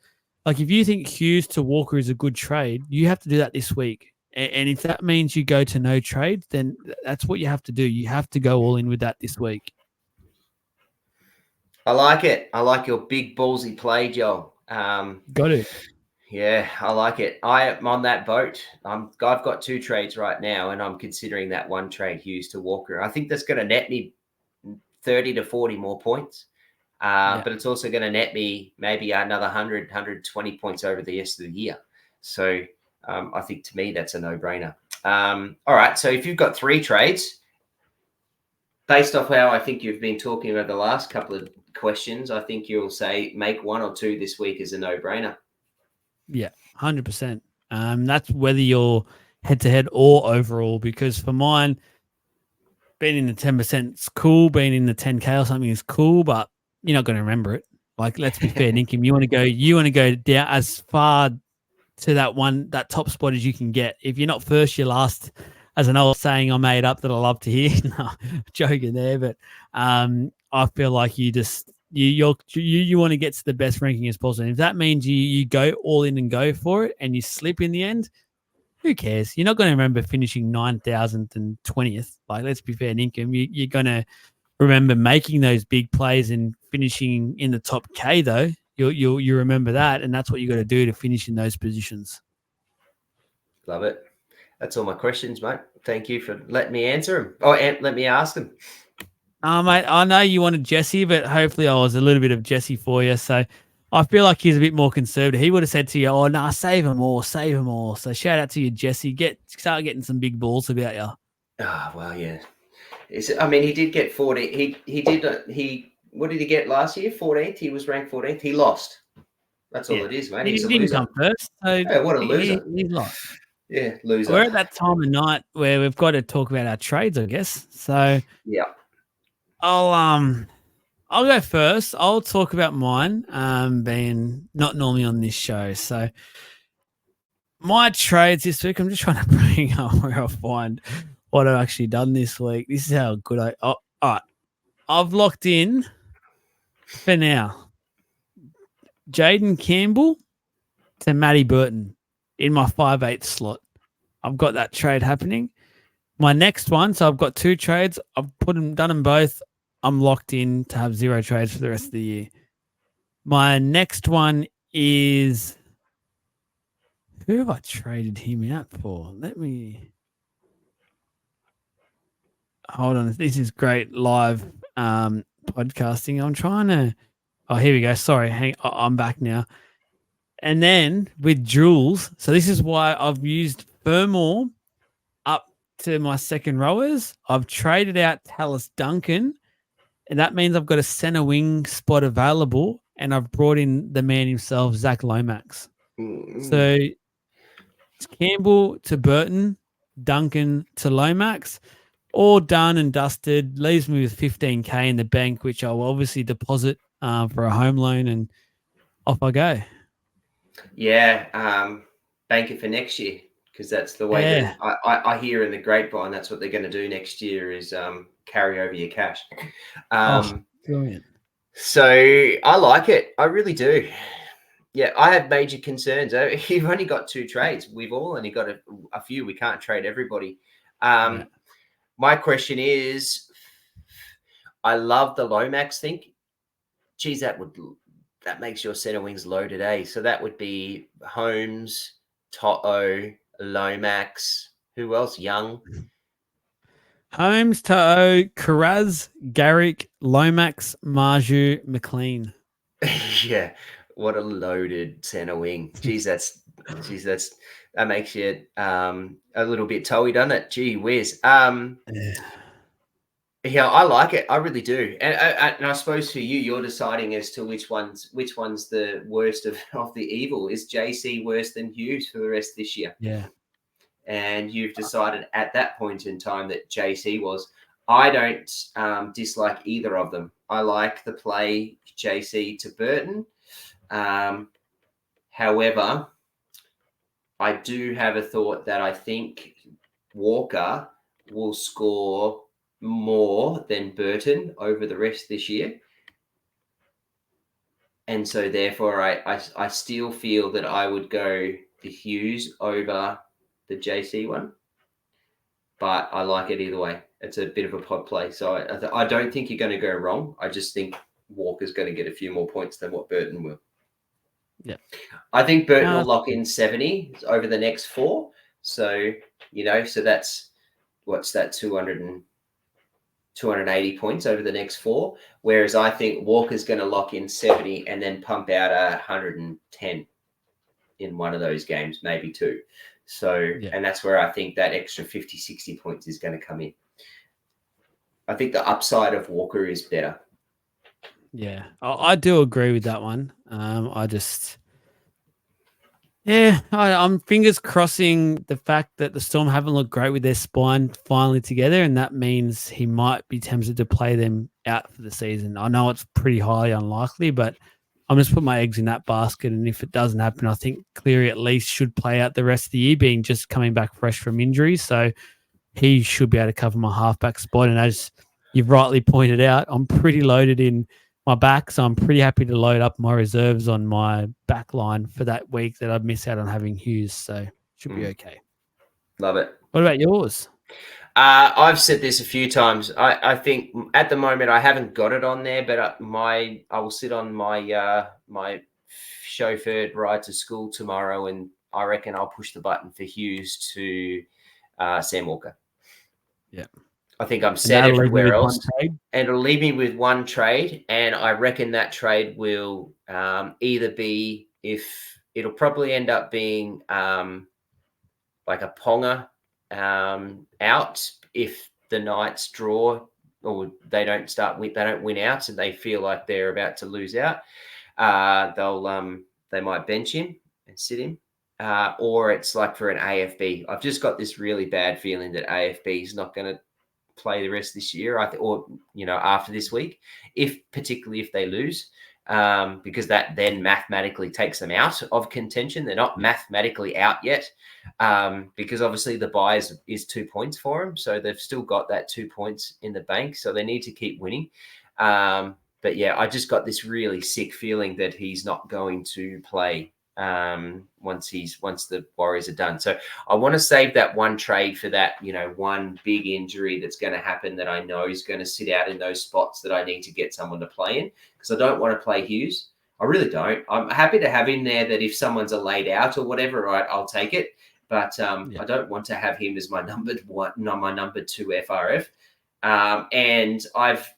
Like if you think Hughes to Walker is a good trade, you have to do that this week. And if that means you go to no trade, then that's what you have to do. You have to go all in with that this week. I like it. I like your big ballsy play, Joel. Got to. Yeah, I like it. I'm on that boat. I've got two trades right now, and I'm considering that one trade, Hughes to Walker. I think that's going to net me 30 to 40 more points. But it's also going to net me maybe another 100, 120 points over the rest of the year. So I think to me, that's a no-brainer. All right, so if you've got three trades, based off how I think you've been talking about the last couple of questions, I think you'll say make one or two this week as a no-brainer. Yeah, 100%. That's whether you're head-to-head or overall, because for mine, being in the 10% is cool. Being in the 10K or something is cool, but you're not going to remember it. Like, let's be fair, Ninkim. You want to go down as far to that top spot as you can get. If you're not first, you're last. As an old saying I made up that I love to hear. No, joking there, but I feel like you want to get to the best ranking as possible. And if that means you go all in and go for it, and you slip in the end, who cares? You're not going to remember finishing 9,000th and 20th. Like, let's be fair, Ninkum. You're going to remember making those big plays and finishing in the top K, though. You remember that, and that's what you got to do to finish in those positions. Love it. That's all my questions, mate. Thank you for letting me answer them. Oh, and let me ask them. Mate, I know you wanted Jesse, but hopefully I was a little bit of Jesse for you. So I feel like he's a bit more conservative. He would have said to you, "Oh, nah, save them all. So shout out to you, Jesse. Start getting some big balls about you." Oh, well, yeah. He did get 14. What did he get last year? 14th. He was ranked 14th. He lost. That's all it is, mate. He's a loser. He didn't come first. So hey, what a loser. He's lost. Yeah, loser. We're at that time of night where we've got to talk about our trades, I guess. So yeah, I'll go first. I'll talk about mine, being not normally on this show. So my trades this week, I'm just trying to bring up where I'll find what I've actually done this week. This is how good all right. I've locked in for now Jaden Campbell to Matty Burton in my 5/8 slot. I've got that trade happening. My next one, so I've got 2 trades. I've done them both. I'm locked in to have 0 trades for the rest of the year. My next one is, who have I traded him out for? Let me hold on. This is great live podcasting. I'm trying to. Oh, here we go. Sorry, I'm back now. And then with Jules, so this is why I've used Furmore up to my second rowers. I've traded out Tallis Duncan, and that means I've got a center wing spot available, and I've brought in the man himself, Zach Lomax. So it's Campbell to Burton, Duncan to Lomax, all done and dusted. Leaves me with 15K in the bank, which I'll obviously deposit for a home loan, and off I go. Yeah, bank it for next year, because that's the way that I hear in the grapevine. That's what they're going to do next year is carry over your cash. Brilliant. So I like it. I really do. Yeah, I have major concerns. You've only got 2 trades. We've all only got a few. We can't trade everybody. My question is, I love the Lomax thing. Geez, that makes your center wings low today. So that would be Holmes, To'o, Lomax. Who else? Young. Holmes, To'o, Karaz, Garrick, Lomax, Marju, McLean. Yeah, what a loaded center wing. Geez, that makes you a little bit toey, doesn't it? Gee whiz. Yeah, I like it. I really do. And I suppose for you, you're deciding as to which one's the worst of the evil. Is JC worse than Hughes for the rest of this year? Yeah. And you've decided at that point in time that JC was. I don't dislike either of them. I like the play JC to Burton. However, I do have a thought that I think Walker will score more than Burton over the rest of this year. And so therefore I still feel that I would go the Hughes over the JC one. But I like it either way. It's a bit of a pod play. So I don't think you're going to go wrong. I just think Walker's going to get a few more points than what Burton will. Yeah. I think Burton will lock in 70 over the next 4. So, so that's, what's that, 280 points over the next 4. Whereas I think Walker's going to lock in 70 and then pump out 110 in one of those games, maybe 2. So, and that's where I think that extra 50, 60 points is going to come in. I think the upside of Walker is better. Yeah, I do agree with that one. Yeah, I'm fingers crossing the fact that the Storm haven't looked great with their spine finally together, and that means he might be tempted to play them out for the season. I know it's pretty highly unlikely, but I'm just putting my eggs in that basket, and if it doesn't happen, I think Cleary at least should play out the rest of the year, being just coming back fresh from injury. So he should be able to cover my halfback spot. And as you've rightly pointed out, I'm pretty loaded in my back, so I'm pretty happy to load up my reserves on my back line for that week that I'd miss out on having Hughes. So should be okay. Love it. What about yours? I've said this a few times. I think at the moment I haven't got it on there, but I will sit on my my chauffeured ride to school tomorrow, and I reckon I'll push the button for Hughes to Sam Walker. Yeah, I think I'm set everywhere else, and it'll leave me with one trade, and I reckon that trade will either be it'll probably end up being like a Ponga out if the Knights draw or they don't win out and they feel like they're about to lose out. They might bench him and sit him. Or it's like for an AFB. I've just got this really bad feeling that AFB is not going to play the rest of this year, or after this week, particularly if they lose, because that then mathematically takes them out of contention. They're not mathematically out yet, because obviously the bye is 2 points for them, so they've still got that 2 points in the bank, so they need to keep winning. But yeah, I just got this really sick feeling that he's not going to play once the Warriors are done. So I want to save that one trade for that, one big injury that's going to happen that I know is going to sit out in those spots that I need to get someone to play in, because I don't want to play Hughes. I really don't. I'm happy to have him there, that if someone's a laid out or whatever, right, I'll take it. But I don't want to have him as my number two FRF. And I've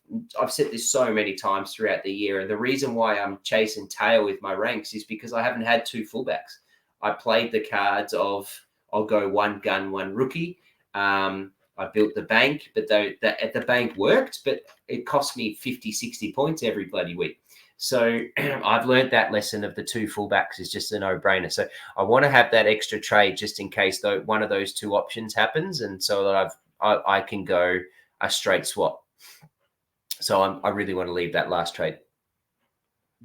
said this so many times throughout the year, and the reason why I'm chasing tail with my ranks is because I haven't had two fullbacks. I played the cards of I'll go one gun, one rookie. I built the bank, but the bank worked, but it cost me 50, 60 points every bloody week. So I've learned that lesson of the two fullbacks is just a no-brainer. So I want to have that extra trade just in case one of those two options happens, and so that I can go a straight swap. So I really want to leave that last trade.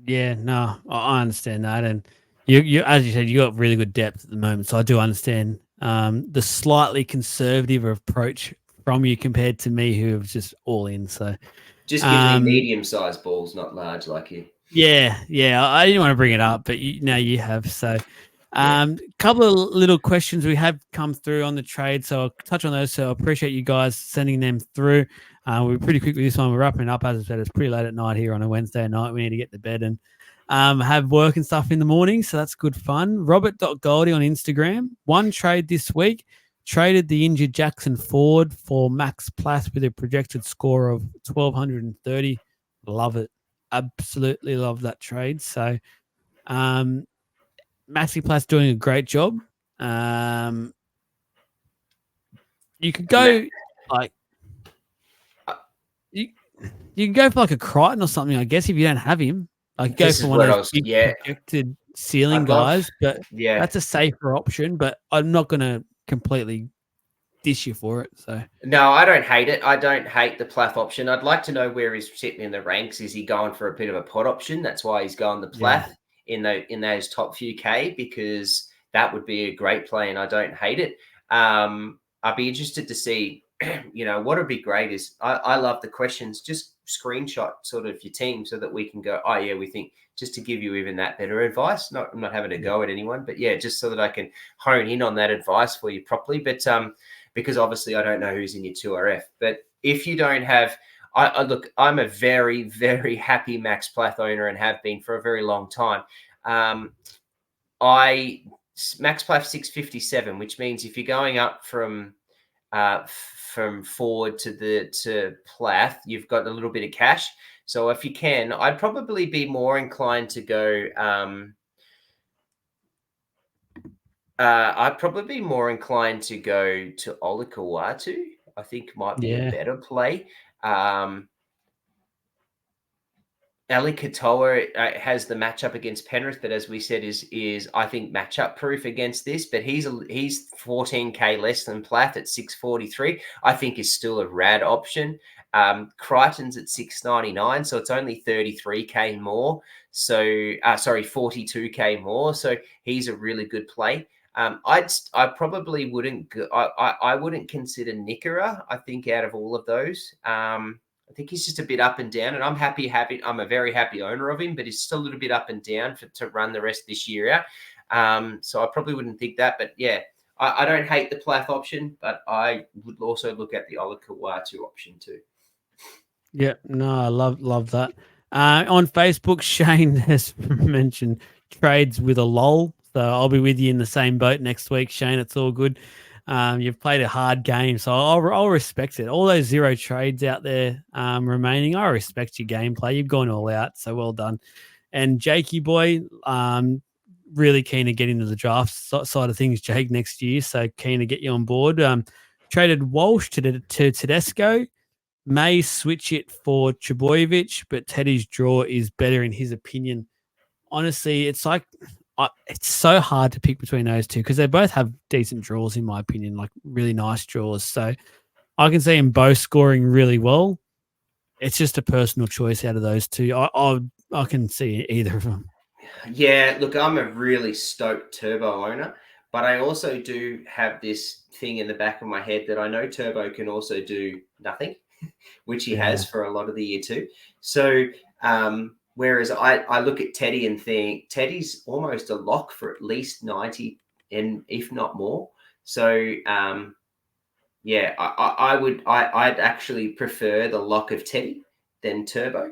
Yeah, no, I understand that, and you as you said, you got really good depth at the moment, so I do understand the slightly conservative approach from you compared to me, who was just all in. So just give me medium-sized balls, not large like you. Yeah, I didn't want to bring it up, but now you have. So, couple of little questions we have come through on the trade, so I'll touch on those. So I appreciate you guys sending them through. We're pretty quick with this one. We're wrapping up. As I said, it's pretty late at night here on a Wednesday night. We need to get to bed and have work and stuff in the morning, so that's good fun. Robert.Goldie on Instagram. One trade this week. Traded the injured Jackson Ford for Max Plath with a projected score of 1,230. Love it. Absolutely love that trade. So, Maxi Plath's doing a great job. You could go like you can go for like a Crichton or something, I guess, if you don't have him. Like go for one of those big projected ceiling guys, but that's a safer option. But I'm not going to completely dish you for it. So no, I don't hate it. I don't hate the Plath option. I'd like to know where he's sitting in the ranks. Is he going for a bit of a pot option? That's why he's going the Plath in those top few K, because that would be a great play, and I don't hate it. I'd be interested to see, what would be great is I love the questions. Just screenshot sort of your team so that we can go, oh yeah, we think, just to give you even that better advice. I'm not having to go at anyone, but yeah, just so that I can hone in on that advice for you properly. But because obviously I don't know who's in your 2RF. But if you don't have, look, I'm a very, very happy Max Plath owner and have been for a very long time. Max Plath 657, which means if you're going up from forward to Plath, you've got a little bit of cash. So if you can, I'd probably be more inclined to go. I'd probably be more inclined to go to Olakau'atu. I think might be a better play. Ali Katoa has the matchup against Penrith, but as we said, is I think matchup proof against this. But he's 14K less than Plath at 643. I think is still a rad option. Crichton's at 699, so it's only 33K more. So 42K more. So he's a really good play. I probably wouldn't. I wouldn't consider Nickera. I think out of all of those. I think he's just a bit up and down, and I'm I'm a very happy owner of him, but he's still a little bit up and down to run the rest of this year out. So I probably wouldn't think that, but yeah, I don't hate the Plath option, but I would also look at the Olakau'atu option too. Yeah, no, I love that. On Facebook, Shane has mentioned trades with a lull, so I'll be with you in the same boat next week, Shane. It's all good. You've played a hard game, so I'll respect it. All those 0 trades out there remaining, I respect your gameplay. You've gone all out, so well done. And Jakey boy, really keen to get into the draft side of things, Jake, next year. So keen to get you on board. Traded Walsh to Tedesco. May switch it for Trbojevic, but Teddy's draw is better in his opinion. Honestly, it's like it's so hard to pick between those two because they both have decent draws, in my opinion, like really nice draws. So I can see them both scoring really well. It's just a personal choice out of those two. I can see either of them. Yeah, look, I'm a really stoked Turbo owner, but I also do have this thing in the back of my head that I know Turbo can also do nothing, which he has for a lot of the year too. So, whereas I look at Teddy and think Teddy's almost a lock for at least 90, and if not more. So, yeah, I'd actually prefer the lock of Teddy than Turbo.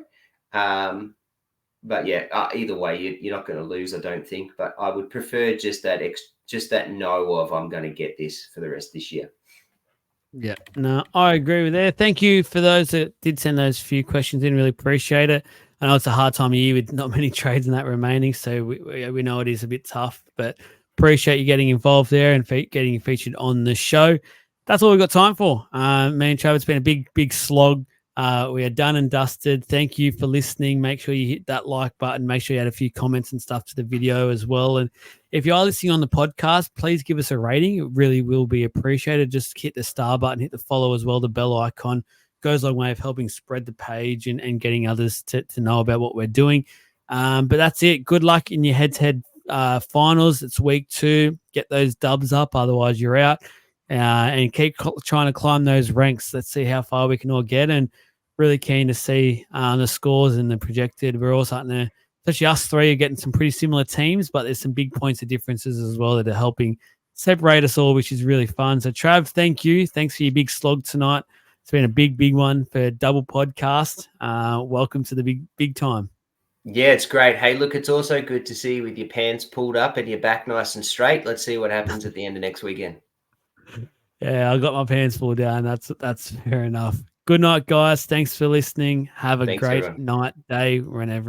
But yeah, either way, you're not going to lose, I don't think. But I would prefer just that know of I'm going to get this for the rest of this year. Yeah, no, I agree with that. Thank you for those that did send those few questions in. Really appreciate it. I know it's a hard time of year with not many trades in that remaining, so we know it is a bit tough, but appreciate you getting involved there and getting featured on the show. That's all we've got time for. Me and Trav, it's been a big slog. We are done and dusted. Thank you for listening. Make sure you hit that like button. Make sure you add a few comments and stuff to the video as well. And if you are listening on the podcast, please give us a rating. It really will be appreciated. Just hit the star button, hit the follow as well. The bell icon goes a long way of helping spread the page and getting others to know about what we're doing. But that's it. Good luck in your head-to-head finals. It's week 2. Get those dubs up. Otherwise, you're out. And keep trying to climb those ranks. Let's see how far we can all get. And really keen to see the scores and the projected. We're all starting to, especially us three, are getting some pretty similar teams, but there's some big points of differences as well that are helping separate us all, which is really fun. So, Trav, thank you. Thanks for your big slog tonight. It's been a big one for Double Podcast. Welcome to the big time. Yeah, it's great. Hey, look, it's also good to see you with your pants pulled up and your back nice and straight. Let's see what happens at the end of next weekend. Yeah, I got my pants pulled down. That's fair enough. Good night, guys. Thanks for listening. Have a great night, day, whenever.